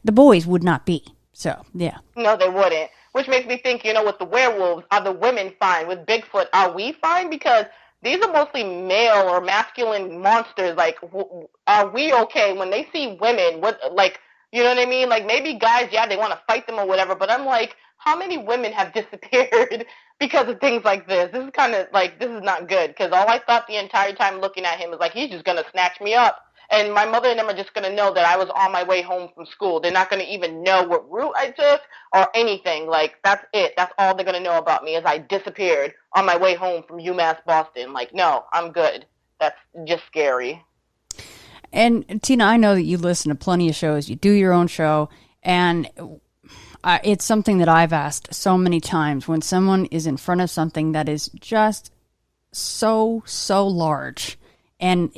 the boys would not be. So yeah, no, they wouldn't. Which makes me think, with the werewolves, are the women fine? With Bigfoot, are we fine? Because these are mostly male or masculine monsters. Like, are we okay when they see women? What, like, you know what I mean? Like, maybe guys, yeah, they want to fight them or whatever, but I'm like, how many women have disappeared because of things like this? This is kind of like, this is not good, because all I thought the entire time looking at him is like, he's just going to snatch me up. And my mother and them are just going to know that I was on my way home from school. They're not going to even know what route I took or anything. Like, that's it. That's all they're going to know about me, is I disappeared on my way home from UMass Boston. Like, no, I'm good. That's just scary. And Tina, I know that you listen to plenty of shows. You do your own show, and it's something that I've asked so many times. When someone is in front of something that is just so large, and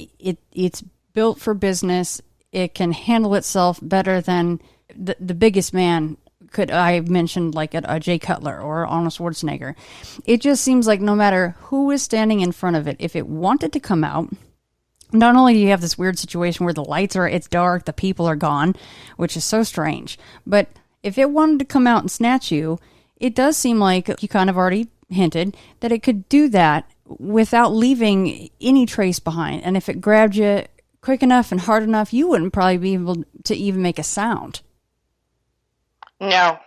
it's built for business, it can handle itself better than the biggest man could. I mentioned like a Jay Cutler or Arnold Schwarzenegger. It just seems like no matter who is standing in front of it, if it wanted to come out, not only do you have this weird situation where the lights are, it's dark, the people are gone, which is so strange, but if it wanted to come out and snatch you, it does seem like you kind of already hinted that it could do that without leaving any trace behind. And if it grabbed you quick enough and hard enough, you wouldn't probably be able to even make a sound. No.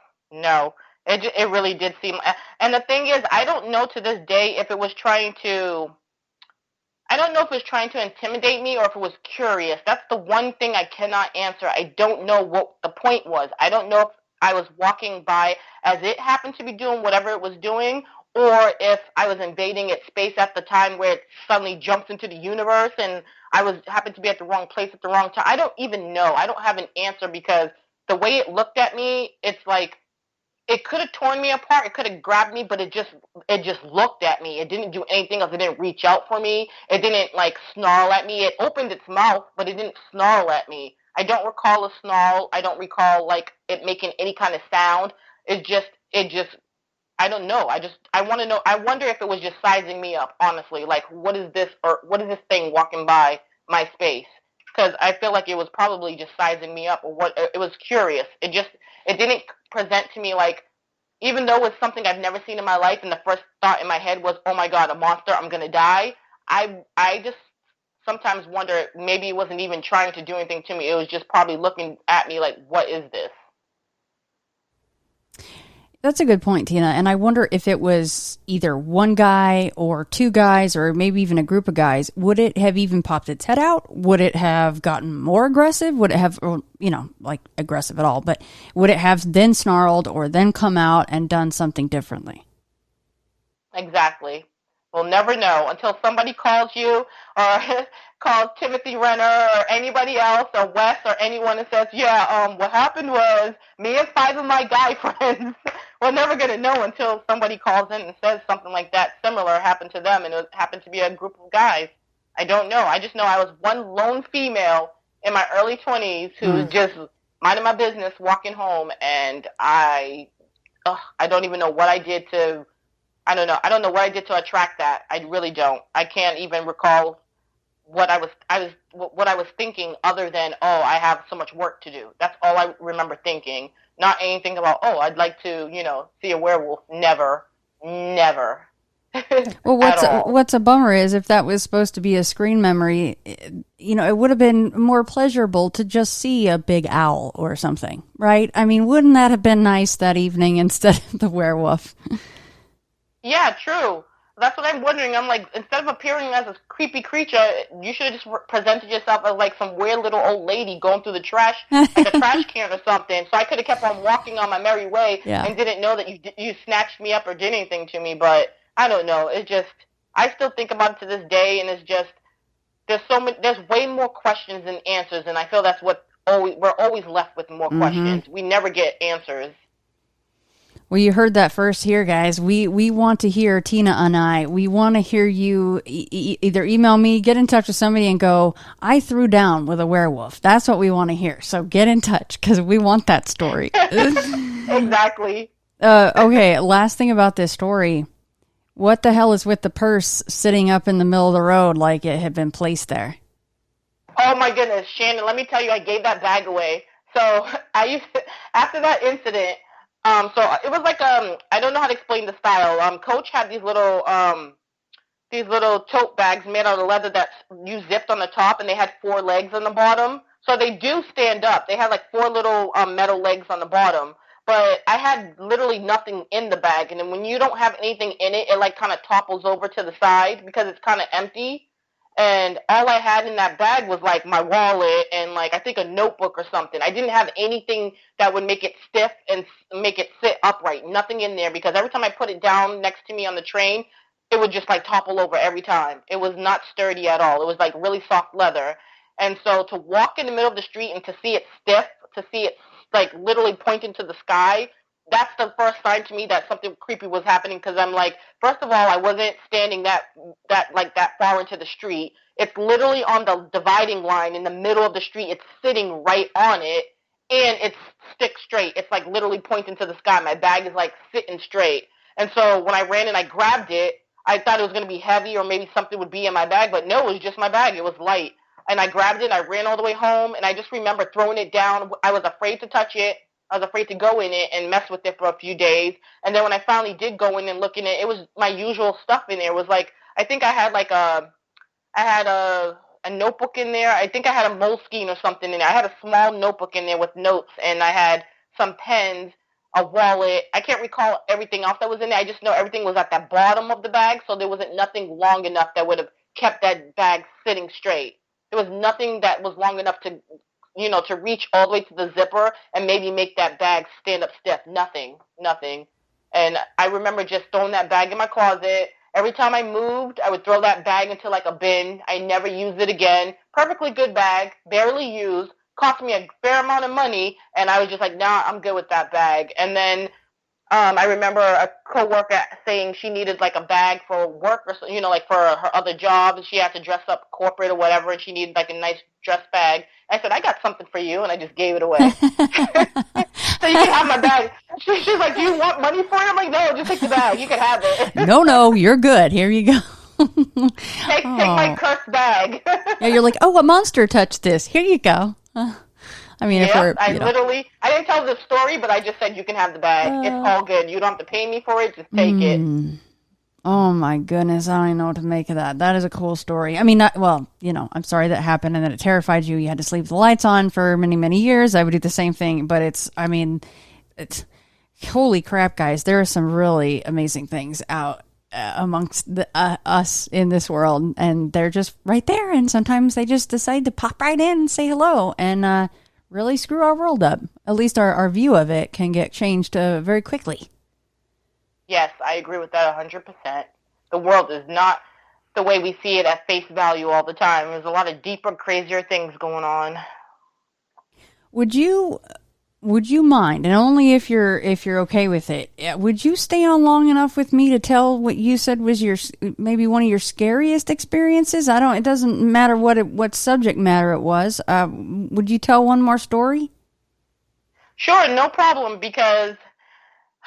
It really did seem... And the thing is, I don't know to this day if it was trying to... I don't know if it was trying to intimidate me or if it was curious. That's the one thing I cannot answer. I don't know what the point was. I don't know if I was walking by as it happened to be doing whatever it was doing, or if I was invading its space at the time where it suddenly jumps into the universe and I happened to be at the wrong place at the wrong time. I don't even know. I don't have an answer, because the way it looked at me, it's like it could have torn me apart. It could have grabbed me, but it just looked at me. It didn't do anything else. It didn't reach out for me. It didn't like snarl at me. It opened its mouth, but it didn't snarl at me. I don't recall a snarl. I don't recall like it making any kind of sound. It just I don't know. I want to know. I wonder if it was just sizing me up, honestly. Like, what is this, or what is this thing walking by my space? Because I feel like it was probably just sizing me up, or what. It was curious. It didn't present to me like, even though it's something I've never seen in my life, and the first thought in my head was, oh my God, a monster, I'm gonna die. I just sometimes wonder, maybe it wasn't even trying to do anything to me. It was just probably looking at me like, what is this? That's a good point, Tina. And I wonder if it was either one guy or two guys or maybe even a group of guys. Would it have even popped its head out? Would it have gotten more aggressive? Would it have, like aggressive at all? But would it have then snarled or then come out and done something differently? Exactly. We'll never know until somebody calls you or calls Timothy Renner or anybody else or Wes or anyone and says, what happened was me and 5 of my guy friends, we're never going to know until somebody calls in and says something like that similar happened to them, and it happened to be a group of guys. I don't know. I just know I was one lone female in my early 20s who was just minding my business, walking home, and I don't even know what I did to... I don't know what I did to attract that. I really don't. I can't even recall what I was thinking, other than, I have so much work to do. That's all I remember thinking. Not anything about, I'd like to, see a werewolf. Never. Never. Well, what's a bummer is if that was supposed to be a screen memory, it would have been more pleasurable to just see a big owl or something, right? I mean, wouldn't that have been nice that evening instead of the werewolf? Yeah, true. That's what I'm wondering. I'm like, instead of appearing as a creepy creature, you should have just presented yourself as like some weird little old lady going through the trash, like a trash can or something. So I could have kept on walking on my merry way and didn't know that you snatched me up or did anything to me. But I don't know. It's just, I still think about it to this day, and it's just, there's way more questions than answers, and I feel that's what we're always left with, more questions. We never get answers. Well, you heard that first here, guys. We want to hear, Tina and I, we want to hear you either email me, get in touch with somebody and go, I threw down with a werewolf. That's what we want to hear. So get in touch because we want that story. Exactly. Okay, last thing about this story. What the hell is with the purse sitting up in the middle of the road like it had been placed there? Oh, my goodness. Shannon, let me tell you, I gave that bag away. So after that incident, so it was like, I don't know how to explain the style. Coach had these little tote bags made out of leather that you zipped on the top, and they had 4 legs on the bottom. So they do stand up. They had like 4 little metal legs on the bottom. But I had literally nothing in the bag. And then when you don't have anything in it, it like kind of topples over to the side because it's kind of empty. And all I had in that bag was like my wallet and like I think a notebook or something. I didn't have anything that would make it stiff and make it sit upright. Nothing in there, because every time I put it down next to me on the train, it would just like topple over every time. It was not sturdy at all. It was like really soft leather. And so to walk in the middle of the street and to see it stiff, to see it like literally pointing to the sky, that's the first sign to me that something creepy was happening, because I'm like, first of all, I wasn't standing that far into the street. It's literally on the dividing line in the middle of the street. It's sitting right on it, and it's stick straight. It's like literally pointing to the sky. My bag is like sitting straight. And so when I ran and I grabbed it, I thought it was going to be heavy or maybe something would be in my bag, but no, it was just my bag. It was light. And I grabbed it. I ran all the way home, and I just remember throwing it down. I was afraid to touch it. I was afraid to go in it and mess with it for a few days. And then when I finally did go in and look in it, it was my usual stuff in there. It was like, I think I had like a notebook in there. I think I had a Moleskine or something in there. I had a small notebook in there with notes, and I had some pens, a wallet. I can't recall everything else that was in there. I just know everything was at the bottom of the bag, so there wasn't nothing long enough that would have kept that bag sitting straight. There was nothing that was long enough to reach all the way to the zipper and maybe make that bag stand up stiff. Nothing. And I remember just throwing that bag in my closet. Every time I moved, I would throw that bag into like a bin. I never used it again. Perfectly good bag, barely used. cost me a fair amount of money, and I was just like, nah, I'm good with that bag. And then I remember a coworker saying she needed like a bag for work or you know, like for her other job, and she had to dress up corporate or whatever, and she needed like a nice dress bag. I said, I got something for you, and I just gave it away. So you can have my bag. She's like, do you want money for it? I'm like, no, just take the bag. You can have it. No, you're good. Here you go. Take my cursed bag. Yeah, you're like, oh, a monster touched this. Here you go. I mean, yep, if we're, I didn't tell the story, but I just said you can have the bag. It's all good. You don't have to pay me for it. Just take it. Oh my goodness, I don't even know what to make of that. That is a cool story. I mean, I'm sorry that happened and that it terrified you. You had to sleep with the lights on for many, many years. I would do the same thing, but it's holy crap, guys. There are some really amazing things out amongst us in this world, and they're just right there. And sometimes they just decide to pop right in and say hello and really screw our world up. At least our view of it can get changed very quickly. Yes, I agree with that 100%. The world is not the way we see it at face value all the time. There's a lot of deeper, crazier things going on. Would you mind, and only if you're okay with it, would you stay on long enough with me to tell what you said was maybe one of your scariest experiences? It doesn't matter what subject matter it was. Would you tell one more story? Sure, no problem, because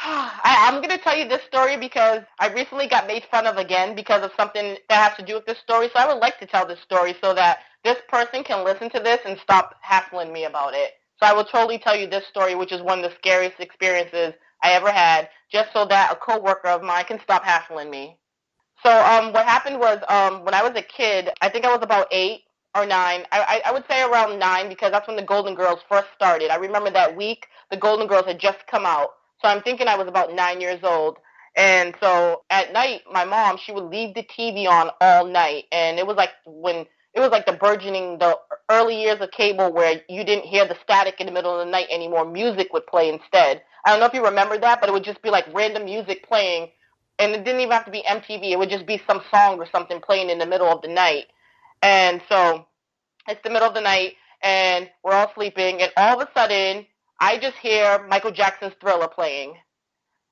I'm going to tell you this story because I recently got made fun of again because of something that has to do with this story. So I would like to tell this story so that this person can listen to this and stop hassling me about it. So I will totally tell you this story, which is one of the scariest experiences I ever had, just so that a coworker of mine can stop hassling me. So what happened was when I was a kid, I think I was about 8 or 9. I would say around 9 because that's when the Golden Girls first started. I remember that week the Golden Girls had just come out. So I'm thinking I was about 9 years old. And so at night, my mom, she would leave the TV on all night. And it was like the early years of cable where you didn't hear the static in the middle of the night anymore. Music would play instead. I don't know if you remember that, but it would just be like random music playing. And it didn't even have to be MTV. It would just be some song or something playing in the middle of the night. And so it's the middle of the night, and we're all sleeping. And all of a sudden, I just hear Michael Jackson's Thriller playing,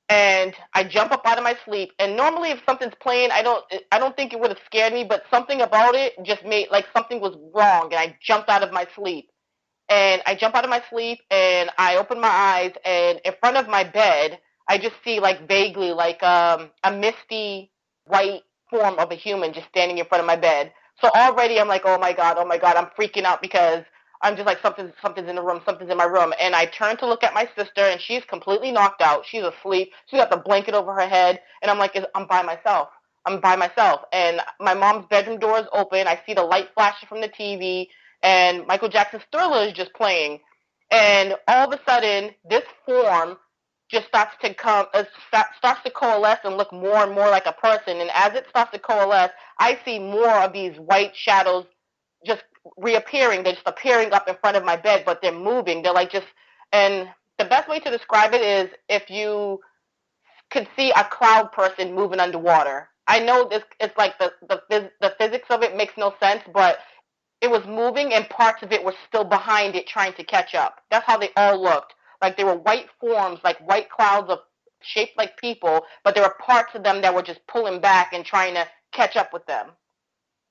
and I jump up out of my sleep. And normally, if something's playing, I don't think it would have scared me, but something about it just made like something was wrong, and I jumped out of my sleep. And I jump out of my sleep, and I open my eyes, and in front of my bed, I just see like vaguely like a misty white form of a human just standing in front of my bed. So already I'm like, oh my god, I'm freaking out because I'm just like something's in the room, something's in my room. And I turn to look at my sister, and she's completely knocked out. She's asleep. She's got the blanket over her head, and I'm like, I'm by myself. And my mom's bedroom door is open. I see the light flashing from the TV, and Michael Jackson's Thriller is just playing. And all of a sudden, this form just starts to coalesce and look more and more like a person. And as it starts to coalesce, I see more of these white shadows just reappearing. They're just appearing up in front of my bed, but they're moving. They're like and the best way to describe it is if you could see a cloud person moving underwater. I know it's like the physics of it makes no sense, but it was moving and parts of it were still behind it trying to catch up. That's how they all looked. Like they were white forms, like white clouds of shaped like people, but there were parts of them that were just pulling back and trying to catch up with them.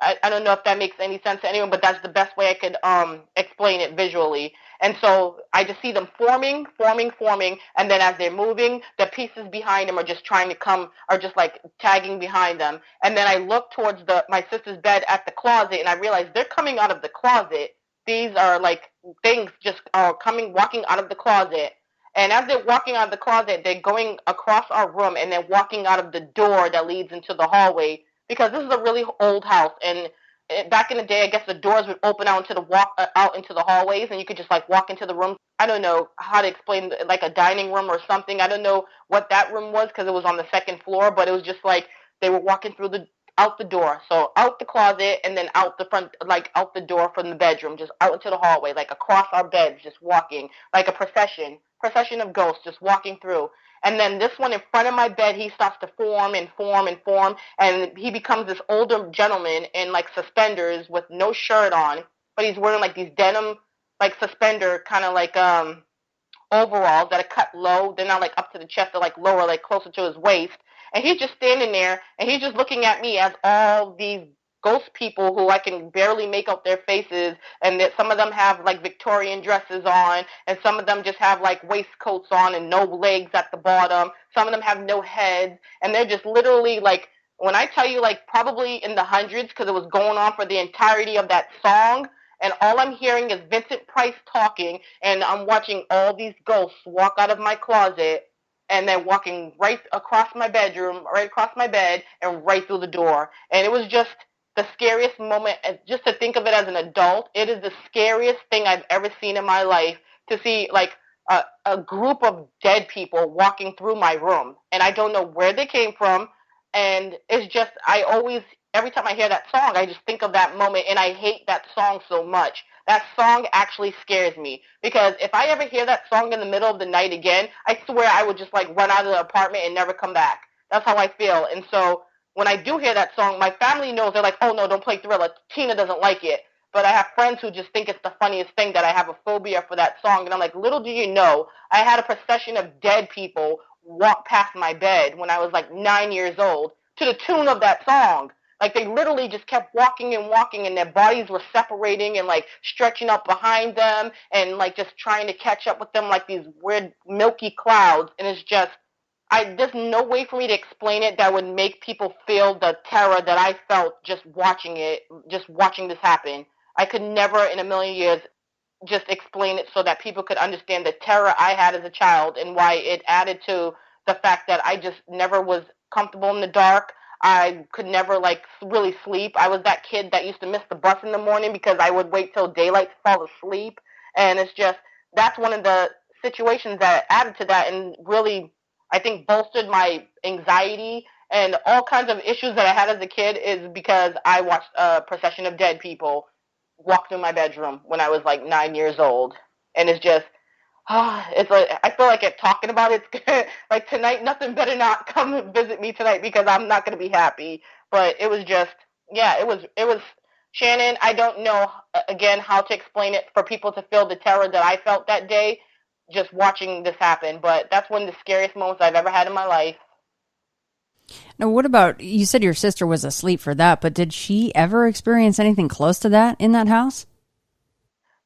I don't know if that makes any sense to anyone, but that's the best way I could explain it visually. And so I just see them forming, and then as they're moving, the pieces behind them are just just like tagging behind them. And then I look towards my sister's bed at the closet, and I realize they're coming out of the closet. These are like things just walking out of the closet. And as they're walking out of the closet, they're going across our room, and they're walking out of the door that leads into the hallway. Because this is a really old house, and back in the day, I guess the doors would open out into the hallways, and you could just like walk into the room. I don't know how to explain, like a dining room or something. I don't know what that room was because it was on the second floor, but it was just like they were walking out the door. So out the closet, and then out the front, like out the door from the bedroom, just out into the hallway, like across our beds, just walking like a procession of ghosts, just walking through. And then this one in front of my bed, he starts to form, and he becomes this older gentleman in like suspenders with no shirt on, but he's wearing like these denim like suspender, kind of like overalls that are cut low. They're not like up to the chest, they're like lower, like closer to his waist. And he's just standing there, and he's just looking at me as all these ghost people who I can barely make out their faces, and that some of them have like Victorian dresses on, and some of them just have like waistcoats on and no legs at the bottom. Some of them have no heads, and they're just literally like, when I tell you, like probably in the hundreds, because it was going on for the entirety of that song. And all I'm hearing is Vincent Price talking, and I'm watching all these ghosts walk out of my closet, and then walking right across my bedroom, right across my bed, and right through the door. And it was just the scariest moment. Just to think of it as an adult, it is the scariest thing I've ever seen in my life, to see like a group of dead people walking through my room. And I don't know where they came from. And it's just, every time I hear that song, I just think of that moment, and I hate that song so much. That song actually scares me, because if I ever hear that song in the middle of the night again, I swear I would just like run out of the apartment and never come back. That's how I feel. And so when I do hear that song, my family knows. They're like, oh no, don't play Thriller. Tina doesn't like it. But I have friends who just think it's the funniest thing that I have a phobia for that song. And I'm like, little do you know, I had a procession of dead people walk past my bed when I was like 9 years old to the tune of that song. Like, they literally just kept walking and walking, and their bodies were separating and like stretching up behind them, and like just trying to catch up with them like these weird milky clouds. And it's just, there's no way for me to explain it that would make people feel the terror that I felt just watching this happen. I could never in a million years just explain it so that people could understand the terror I had as a child, and why it added to the fact that I just never was comfortable in the dark. I could never like really sleep. I was that kid that used to miss the bus in the morning because I would wait till daylight to fall asleep. And it's just, that's one of the situations that added to that, and really, I think, bolstered my anxiety and all kinds of issues that I had as a kid, is because I watched a procession of dead people walk through my bedroom when I was like 9 years old. And it's just, it's like, I feel like talking about it's like tonight, nothing better not come and visit me tonight, because I'm not going to be happy. But it was just, yeah, it was Shannon. I don't know again how to explain it for people to feel the terror that I felt that day just watching this happen. But that's one of the scariest moments I've ever had in my life. Now, what about, you said your sister was asleep for that, but did she ever experience anything close to that in that house?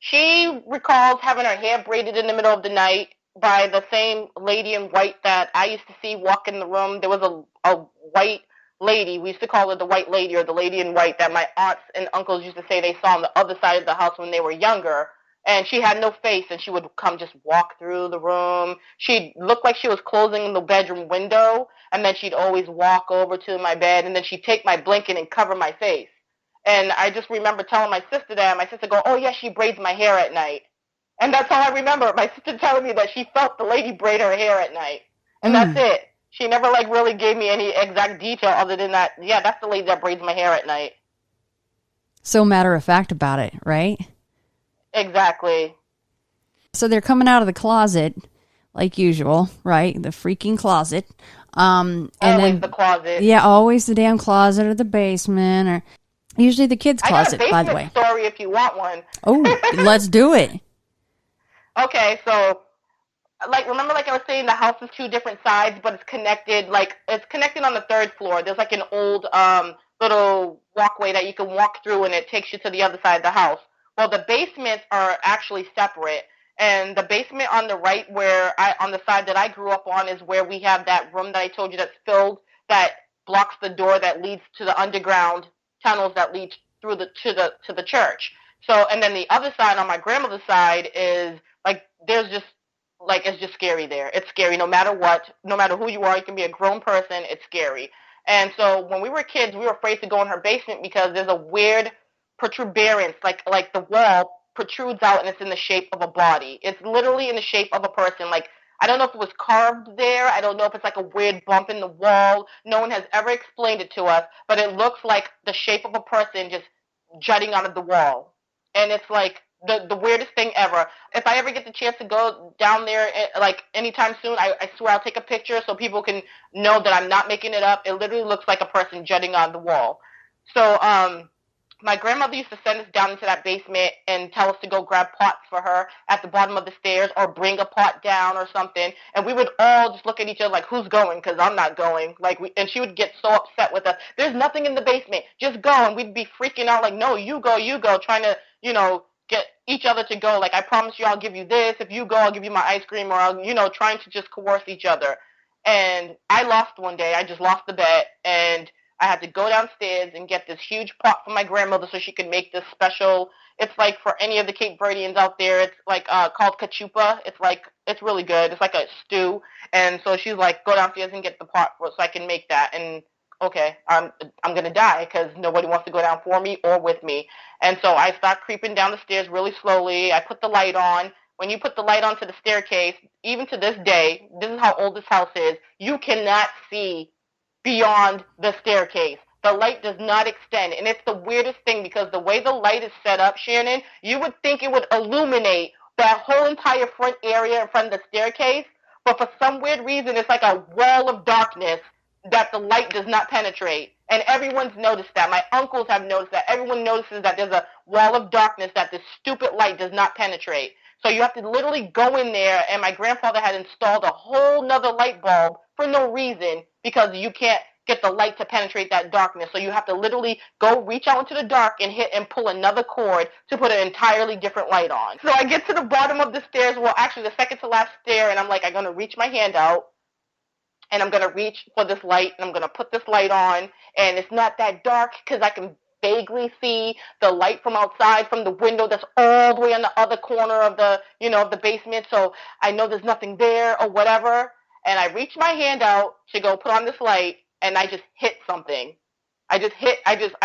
She recalls having her hair braided in the middle of the night by the same lady in white that I used to see walk in the room. There was a white lady. We used to call her the white lady, or the lady in white, that my aunts and uncles used to say they saw on the other side of the house when they were younger. And she had no face, and she would come just walk through the room. She'd look like she was closing the bedroom window, and then she'd always walk over to my bed, and then she'd take my blanket and cover my face. And I just remember telling my sister that, and my sister go, oh yeah, she braids my hair at night. And that's all I remember. My sister telling me that she felt the lady braid her hair at night. And that's it. She never like really gave me any exact detail other than that, yeah, that's the lady that braids my hair at night. So matter of fact about it, right? Exactly. So they're coming out of the closet like usual, right? The freaking closet. And always then, the closet. Yeah, always the damn closet, or the basement, or usually the kids' closet, by the way. I got a basement story if you want one. Oh, let's do it. Okay, so, like, remember, like I was saying, the house is two different sides, but it's connected. Like, it's connected on the third floor. There's like an old little walkway that you can walk through, and it takes you to the other side of the house. Well, the basements are actually separate. And the basement on the right, on the side that I grew up on, is where we have that room that I told you that's filled, that blocks the door that leads to the underground tunnels that lead through to the church. So, and then the other side, on my grandmother's side, is like, it's just scary there. It's scary no matter what, no matter who you are. You can be a grown person. It's scary. And so when we were kids, we were afraid to go in her basement because there's a weird protuberance, like the wall protrudes out, and it's in the shape of a body. It's literally in the shape of a person. Like, I don't know if it was carved there. I don't know if it's like a weird bump in the wall. No one has ever explained it to us, but it looks like the shape of a person just jutting out of the wall. And it's like the weirdest thing ever. If I ever get the chance to go down there, like anytime soon, I swear I'll take a picture so people can know that I'm not making it up. It literally looks like a person jutting on the wall. So, my grandmother used to send us down into that basement and tell us to go grab pots for her at the bottom of the stairs or bring a pot down or something. And we would all just look at each other like, who's going? Because I'm not going. And she would get so upset with us. There's nothing in the basement. Just go. And we'd be freaking out like, no, you go, trying to, get each other to go. Like, I promise you I'll give you this. If you go, I'll give you my ice cream, or I'll, trying to just coerce each other. And I lost one day. I just lost the bet. And I had to go downstairs and get this huge pot from my grandmother so she could make this special. It's like for any of the Cape Verdeans out there, it's like called cachupa. It's really good. It's like a stew. And so she's like, go downstairs and get the pot so I can make that. And okay, I'm gonna die because nobody wants to go down for me or with me. And so I start creeping down the stairs really slowly. I put the light on. When you put the light onto the staircase, even to this day, this is how old this house is, you cannot see beyond the staircase. The light does not extend, and it's the weirdest thing because the way the light is set up, Shannon, you would think it would illuminate that whole entire front area in front of the staircase, but for some weird reason, it's like a wall of darkness that the light does not penetrate. And everyone's noticed that. My uncles have noticed that. Everyone notices that there's a wall of darkness that this stupid light does not penetrate. So you have to literally go in there, and my grandfather had installed a whole nother light bulb for no reason because you can't get the light to penetrate that darkness. So you have to literally go reach out into the dark and hit and pull another cord to put an entirely different light on. So I get to the bottom of the stairs, well, actually the second to last stair, and I'm like, I'm going to reach my hand out, and I'm going to reach for this light, and I'm going to put this light on, and it's not that dark because I can vaguely see the light from outside from the window that's all the way on the other corner of the, of the basement, so I know there's nothing there or whatever, and I reach my hand out to go put on this light, and I just hit something. I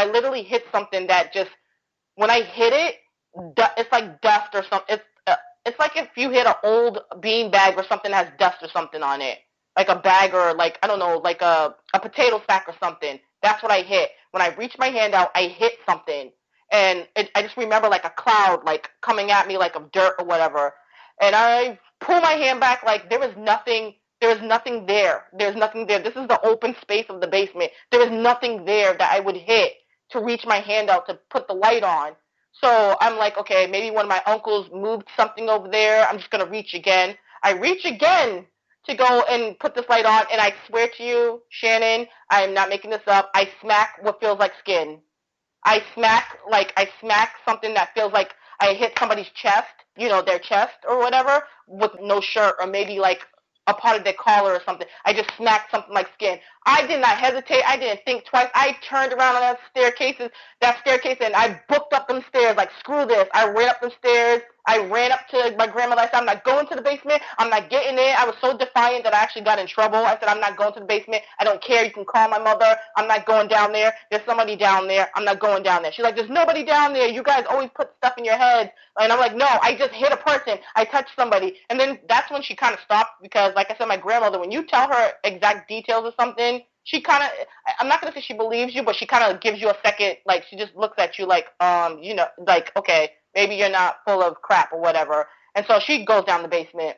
literally hit something that just, when I hit it, it's like dust or something. It's like if you hit an old bean bag or something that has dust or something on it. Like a bag or like, I don't know, like a potato sack or something. That's what I hit. When I reached my hand out, I hit something. And I just remember like a cloud like coming at me like of dirt or whatever. And I pull my hand back like there was nothing there. There's nothing there. This is the open space of the basement. There is nothing there that I would hit to reach my hand out to put the light on. So I'm like, okay, maybe one of my uncles moved something over there. I'm just going to reach again. I reach again to go and put this light on, and I swear to you, Shannon, I am not making this up, I smack what feels like skin. I smack something that feels like I hit somebody's chest, their chest or whatever, with no shirt, or maybe like a part of their collar or something. I just smacked something like skin. I did not hesitate. I didn't think twice. I turned around on that staircase, and I booked up them stairs like, screw this. I ran up the stairs. I ran up to my grandmother. I said, I'm not going to the basement. I'm not getting in. I was so defiant that I actually got in trouble. I said, I'm not going to the basement. I don't care. You can call my mother. I'm not going down there. There's somebody down there. I'm not going down there. She's like, there's nobody down there. You guys always put stuff in your heads. And I'm like, no, I just hit a person. I touched somebody. And then that's when she kind of stopped because, like I said, my grandmother, when you tell her exact details of something, she kind of, I'm not going to say she believes you, but she kind of gives you a second, like, she just looks at you like, like, okay, maybe you're not full of crap or whatever. And so she goes down the basement.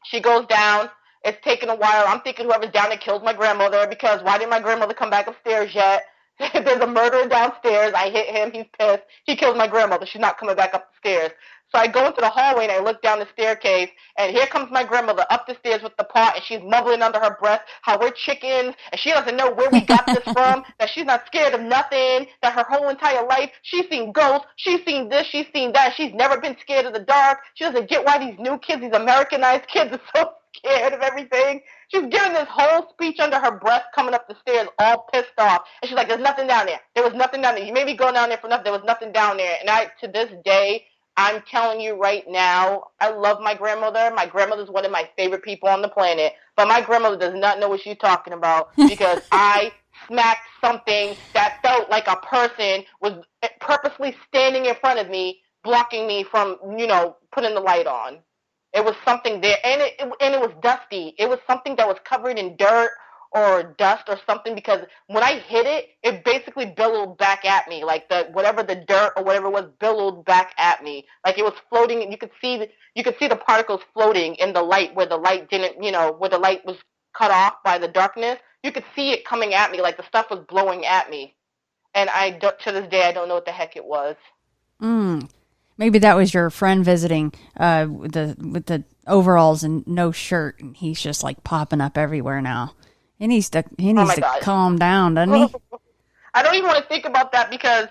She goes down. It's taken a while. I'm thinking whoever's down there killed my grandmother because why didn't my grandmother come back upstairs yet? There's a murderer downstairs. I hit him. He's pissed. He killed my grandmother. She's not coming back up the stairs. So I go into the hallway and I look down the staircase, and here comes my grandmother up the stairs with the pot, and she's mumbling under her breath how we're chickens, and she doesn't know where we got this from, that she's not scared of nothing, that her whole entire life she's seen ghosts, she's seen this, she's seen that, she's never been scared of the dark. She doesn't get why these new kids, these Americanized kids, are so scared of everything. She's giving this whole speech under her breath coming up the stairs all pissed off. And she's like, there's nothing down there. There was nothing down there. You made me go down there for nothing. There was nothing down there. And to this day, I'm telling you right now, I love my grandmother. My grandmother's one of my favorite people on the planet. But my grandmother does not know what she's talking about because I smacked something that felt like a person was purposely standing in front of me, blocking me from, putting the light on. It was something there, and it was dusty. It was something that was covered in dirt or dust or something, because when I hit it, it basically billowed back at me, like whatever the dirt or whatever was billowed back at me, like it was floating. And you could see the particles floating in the light where the light didn't, where the light was cut off by the darkness. You could see it coming at me, like the stuff was blowing at me. and to this day, I don't know what the heck it was. Maybe that was your friend visiting with the overalls and no shirt, and he's just like popping up everywhere now. He needs to calm down, doesn't he? I don't even want to think about that because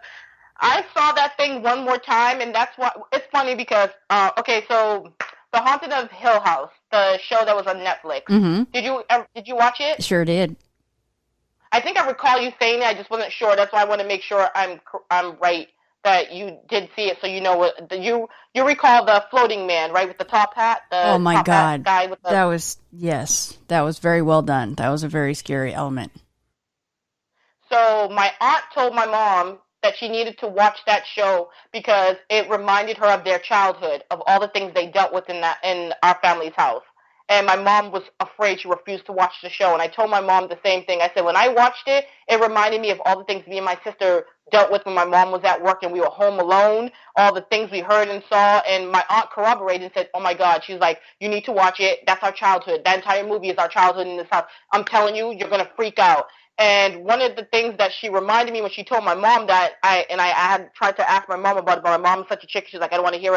I saw that thing one more time, and that's why it's funny because so The Haunted of Hill House, the show that was on Netflix. Mm-hmm. Did you watch it? Sure did. I think I recall you saying it. I just wasn't sure. That's why I want to make sure I'm right that you did see it, so you know what you recall the floating man, right, with the top hat. Oh my God, guy with that was very well done. That was a very scary element. So my aunt told my mom that she needed to watch that show because it reminded her of their childhood, of all the things they dealt with in our family's house. And my mom was afraid. She refused to watch the show. And I told my mom the same thing. I said, when I watched it, it reminded me of all the things me and my sister dealt with when my mom was at work and we were home alone, all the things we heard and saw. And my aunt corroborated and said, oh, my God. She's like, you need to watch it. That's our childhood. That entire movie is our childhood in this house. I'm telling you, you're going to freak out. And one of the things that she reminded me when she told my mom that I had tried to ask my mom about it, but my mom's such a chick. She's like, I don't want to hear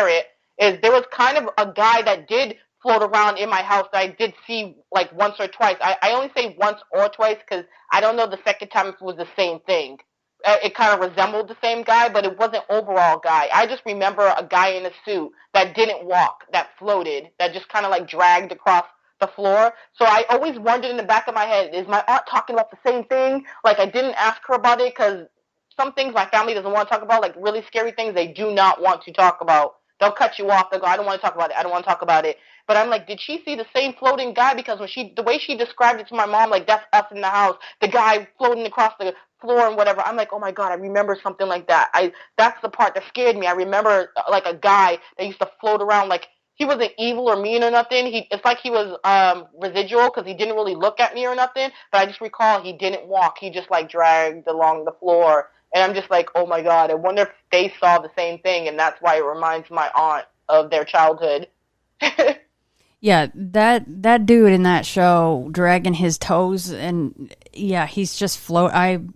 it, is there was kind of a guy that did float around in my house that I did see like once or twice. I only say once or twice because I don't know the second time if it was the same thing. It kind of resembled the same guy, but it wasn't overall guy. I just remember a guy in a suit that didn't walk, that floated, that just kind of like dragged across the floor. So I always wondered in the back of my head, is my aunt talking about the same thing? Like I didn't ask her about it because some things my family doesn't want to talk about, like really scary things they do not want to talk about. They'll cut you off. They'll go, I don't want to talk about it. I don't want to talk about it. But I'm like, did she see the same floating guy? Because the way she described it to my mom, like that's us in the house, the guy floating across the floor and whatever. I'm like, oh my God, I remember something like that. That's the part that scared me. I remember like a guy that used to float around, like he wasn't evil or mean or nothing. It's like he was residual because he didn't really look at me or nothing. But I just recall he didn't walk. He just like dragged along the floor. And I'm just like, oh my God, I wonder if they saw the same thing, and that's why it reminds my aunt of their childhood. Yeah, that dude in that show dragging his toes, and yeah, he's just whenever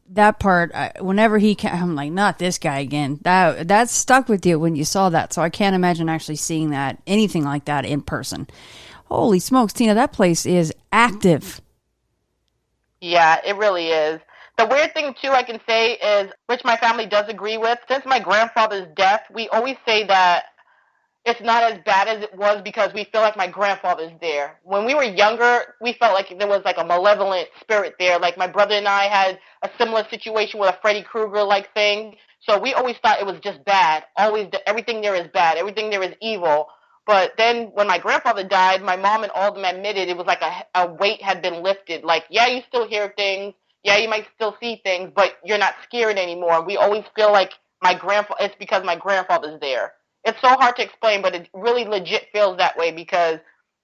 I'm like, not this guy again. That stuck with you when you saw that, so I can't imagine actually seeing anything like that in person. Holy smokes, Tina, that place is active. Yeah, it really is. The weird thing, too, I can say is, which my family does agree with, since my grandfather's death, we always say that it's not as bad as it was because we feel like my grandfather's there. When we were younger, we felt like there was like a malevolent spirit there. Like my brother and I had a similar situation with a Freddy Krueger-like thing. So we always thought it was just bad. Everything there is bad. Everything there is evil. But then when my grandfather died, my mom and all of them admitted it was like a weight had been lifted. Like, yeah, you still hear things. Yeah, you might still see things, but you're not scared anymore. We always feel like it's because my grandfather's there. It's so hard to explain, but it really legit feels that way because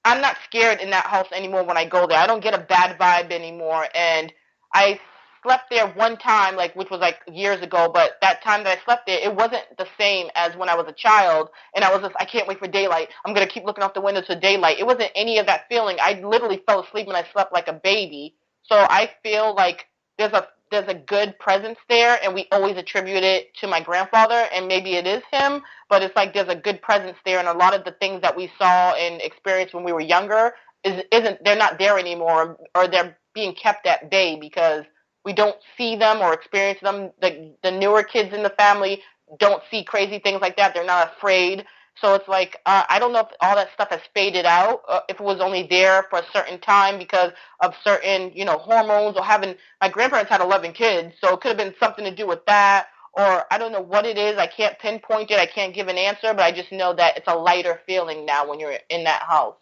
I'm not scared in that house anymore when I go there. I don't get a bad vibe anymore. And I slept there one time, which was years ago, but that time that I slept there, it wasn't the same as when I was a child. And I was just, I can't wait for daylight. I'm going to keep looking out the window to daylight. It wasn't any of that feeling. I literally fell asleep and I slept like a baby. So I feel like there's a good presence there, and we always attribute it to my grandfather, and maybe it is him, but it's like there's a good presence there, and a lot of the things that we saw and experienced when we were younger they're not there anymore, or they're being kept at bay because we don't see them or experience them. The newer kids in the family don't see crazy things like that. They're not afraid. So it's like, I don't know if all that stuff has faded out, if it was only there for a certain time because of certain, hormones or my grandparents had 11 kids, so it could have been something to do with that, or I don't know what it is. I can't pinpoint it. I can't give an answer, but I just know that it's a lighter feeling now when you're in that house.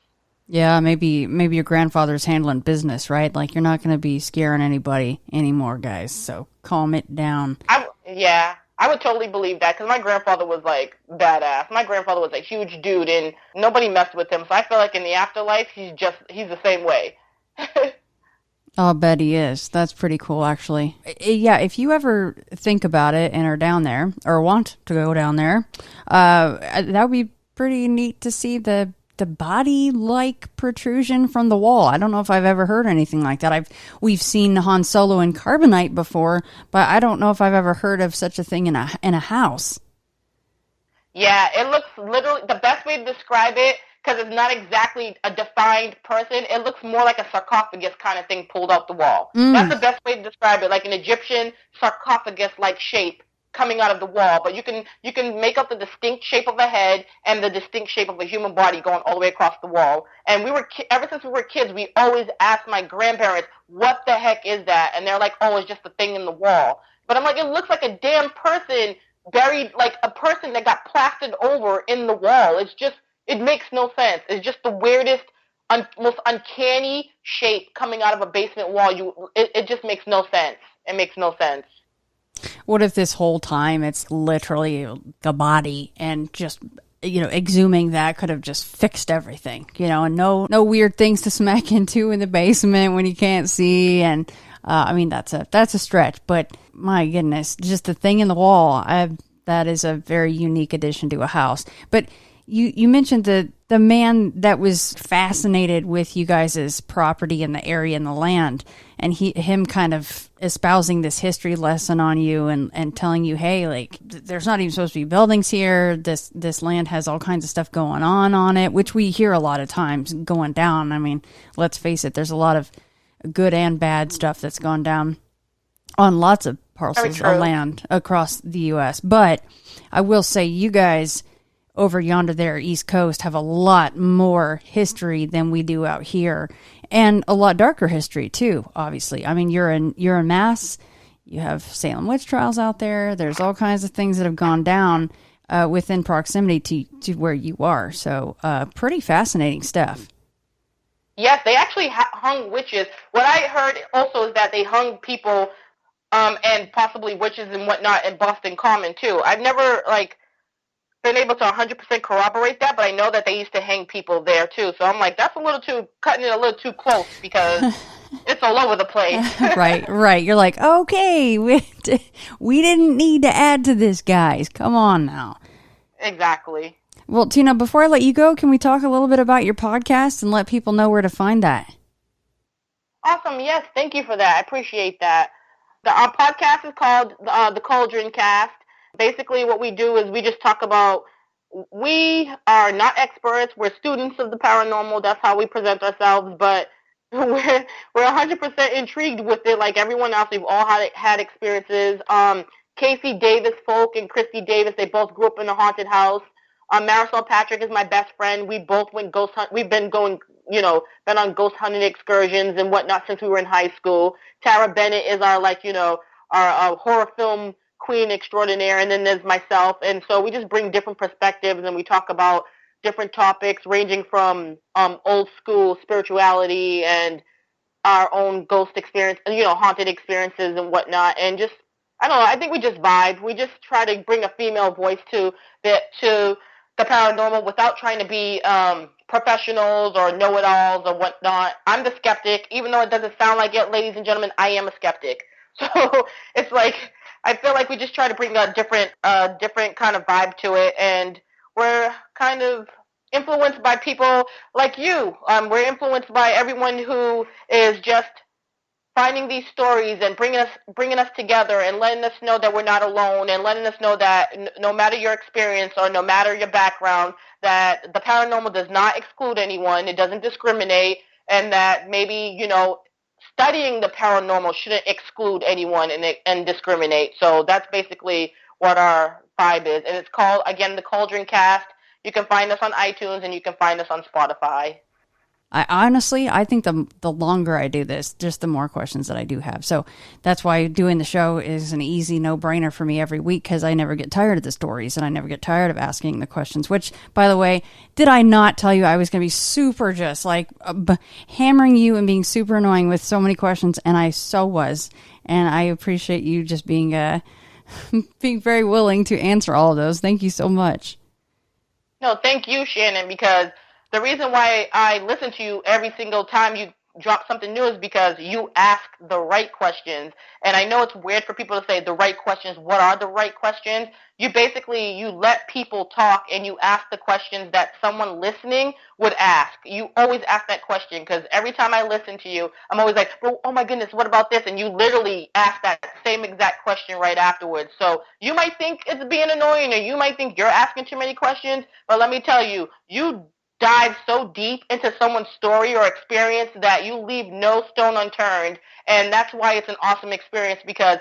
Yeah, maybe your grandfather's handling business, right? Like you're not going to be scaring anybody anymore, guys, so calm it down. I would totally believe that because my grandfather was badass. My grandfather was a huge dude and nobody messed with him. So I feel like in the afterlife, he's the same way. I'll bet he is. That's pretty cool, actually. Yeah, if you ever think about it and are down there or want to go down there, that would be pretty neat to see the the body-like protrusion from the wall. I don't know if I've ever heard anything like that. We've seen Han Solo in Carbonite before, but I don't know if I've ever heard of such a thing in a house. Yeah, it looks literally, the best way to describe it, because it's not exactly a defined person, it looks more like a sarcophagus kind of thing pulled out the wall. That's the best way to describe it, like an Egyptian sarcophagus-like shape coming out of the wall. But you can make out the distinct shape of a head and the distinct shape of a human body going all the way across the wall. And ever since we were kids, we always asked my grandparents, what the heck is that? And they're like, oh, it's just a thing in the wall. But I'm like, it looks like a damn person buried, like a person that got plastered over in the wall. It makes no sense. It's just the weirdest, most uncanny shape coming out of a basement wall. It just makes no sense. It makes no sense. What if this whole time it's literally the body, and just, exhuming that could have just fixed everything, and no weird things to smack into in the basement when you can't see. And I mean, that's a stretch, but my goodness, just the thing in the wall, that is a very unique addition to a house. But you mentioned the man that was fascinated with you guys' property and the area and the land, and him kind of espousing this history lesson on you and telling you, hey, like, there's not even supposed to be buildings here. This land has all kinds of stuff going on it, which we hear a lot of times going down. I mean, let's face it, there's a lot of good and bad stuff that's gone down on lots of parcels of land across the U.S. But I will say, you guys over yonder there, East Coast, have a lot more history than we do out here, and a lot darker history too, obviously. I mean, you're in Mass, you have Salem witch trials out there. There's all kinds of things that have gone down within proximity to where you are. So pretty fascinating stuff. Yes, they actually hung witches. What I heard also is that they hung people and possibly witches and whatnot in Boston Common too. I've never been able to 100% corroborate that, but I know that they used to hang people there too. So I'm like, that's cutting it a little too close, because it's all over the place. Right. You're like, okay, we didn't need to add to this, guys. Come on now. Exactly. Well, Tina, before I let you go, can we talk a little bit about your podcast and let people know where to find that? Awesome. Yes. Thank you for that. I appreciate that. Our podcast is called the Cauldron Cast. Basically, what we do is we just talk about, we are not experts. We're students of the paranormal. That's how we present ourselves. But we're 100% intrigued with it. Like everyone else, we've all had experiences. Casey Davis Folk and Christy Davis, they both grew up in a haunted house. Marisol Patrick is my best friend. We both went ghost hunt. We've been going, been on ghost hunting excursions and whatnot since we were in high school. Tara Bennett is our horror film queen extraordinaire, and then there's myself. And so we just bring different perspectives, and we talk about different topics ranging from old school spirituality and our own ghost experience, haunted experiences and whatnot. And just, I don't know, I think we just vibe. We just try to bring a female voice to the paranormal without trying to be professionals or know-it-alls or whatnot. I'm the skeptic. Even though it doesn't sound like it, ladies and gentlemen, I am a skeptic. So it's like, I feel like we just try to bring a different kind of vibe to it, and we're kind of influenced by people like you. We're influenced by everyone who is just finding these stories and bringing us together and letting us know that we're not alone, and letting us know that no matter your experience or no matter your background, that the paranormal does not exclude anyone. It doesn't discriminate, and that maybe, studying the paranormal shouldn't exclude anyone and discriminate. So that's basically what our vibe is. And it's called, again, the Cauldron Cast. You can find us on iTunes, and you can find us on Spotify. I think the longer I do this, just the more questions that I do have. So that's why doing the show is an easy no-brainer for me every week, because I never get tired of the stories, and I never get tired of asking the questions, which, by the way, did I not tell you I was going to be super just hammering you and being super annoying with so many questions, and I so was. And I appreciate you just being being very willing to answer all of those. Thank you so much. No, thank you, Shannon, because the reason why I listen to you every single time you drop something new is because you ask the right questions. And I know it's weird for people to say the right questions. What are the right questions? You let people talk and you ask the questions that someone listening would ask. You always ask that question, because every time I listen to you, I'm always like, oh my goodness, what about this? And you literally ask that same exact question right afterwards. So you might think it's being annoying, or you might think you're asking too many questions, but let me tell you, you dive so deep into someone's story or experience that you leave no stone unturned. And that's why it's an awesome experience, because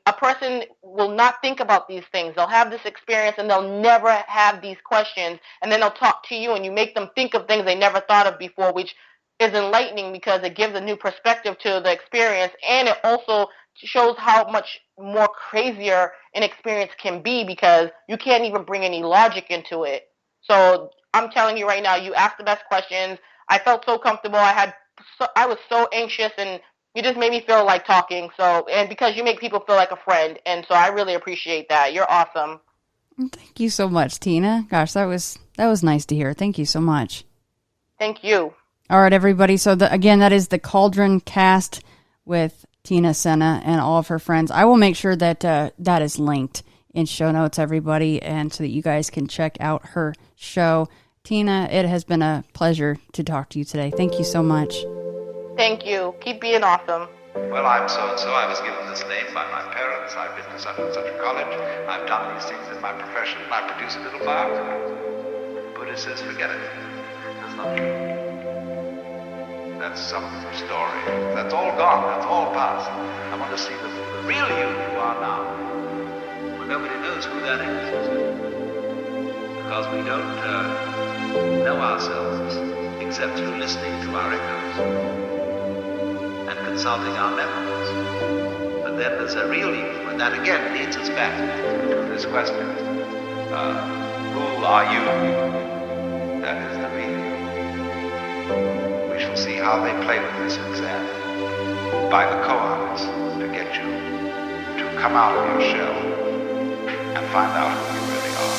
a person will not think about these things. They'll have this experience and they'll never have these questions. And then they'll talk to you and you make them think of things they never thought of before, which is enlightening because it gives a new perspective to the experience. And it also shows how much more crazier an experience can be, because you can't even bring any logic into it. So I'm telling you right now, you asked the best questions. I felt so comfortable. I was so anxious, and you just made me feel like talking. So, and because you make people feel like a friend, and so I really appreciate that. You're awesome. Thank you so much, Tina. Gosh, that was nice to hear. Thank you so much. Thank you. All right, everybody. So again, that is the Cauldron Cast with Tina Sena and all of her friends. I will make sure that that is linked in show notes, everybody, and so that you guys can check out her show. Tina, it has been a pleasure to talk to you today. Thank you so much. Thank you. Keep being awesome. Well, I'm so-and-so. I was given this name by my parents. I've been to such and such a college. I've done these things in my profession. I produce a little biography. Buddha says, forget it. That's not true. That's some story. That's all gone. That's all past. I want to see the real you are now. Well, nobody knows who that is. Because we don't know ourselves except through listening to our echoes and consulting our memories. But then there's a real you, and that again leads us back to this question. Who are you? That is the real you. We shall see how they play with this exam by the koans to get you to come out of your shell and find out who you really are.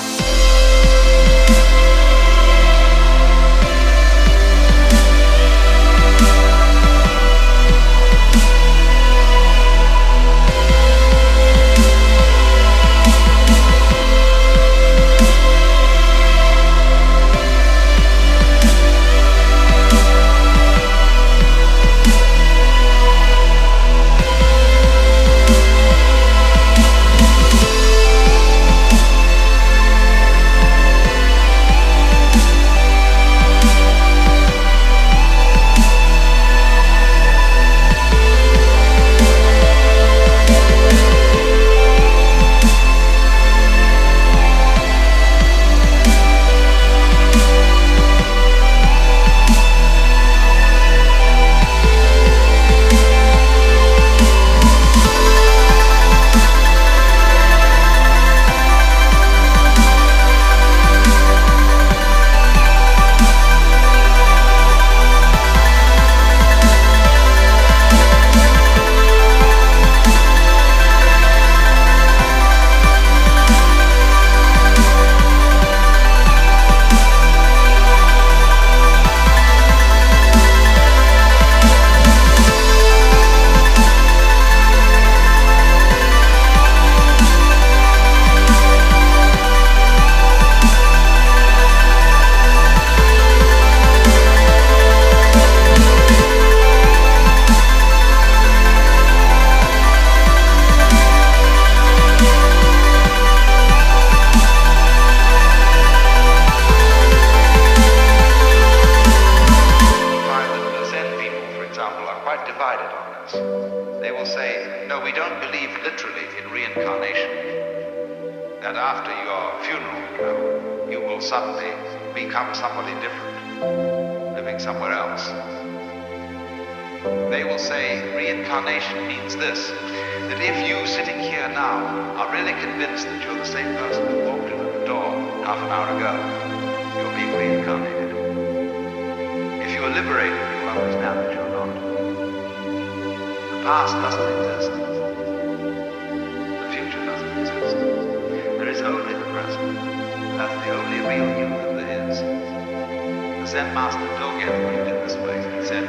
Zen master Dogen put it in this way. He said,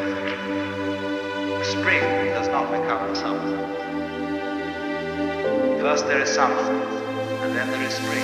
spring does not become the summer. First there is summer, and then there is spring.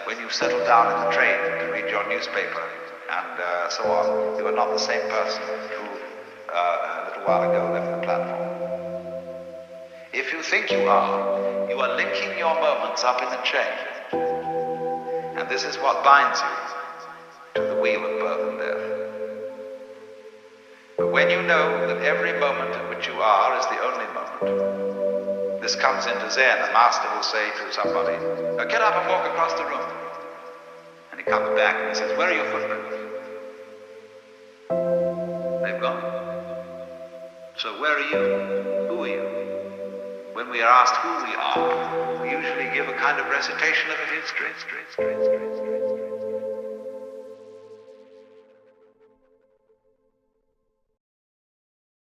When you settle down in the train to read your newspaper and so on, you are not the same person who a little while ago left the platform. If you think you are linking your moments up in a chain. And this is what binds you to the wheel of birth and death. But when you know that every moment in which you are is the only moment, this comes into Zen. The master will say to somebody, "Now get up and walk across the room." And he comes back and he says, "Where are your footprints?" They've gone. So where are you? Who are you? When we are asked who we are, we usually give a kind of recitation of a history.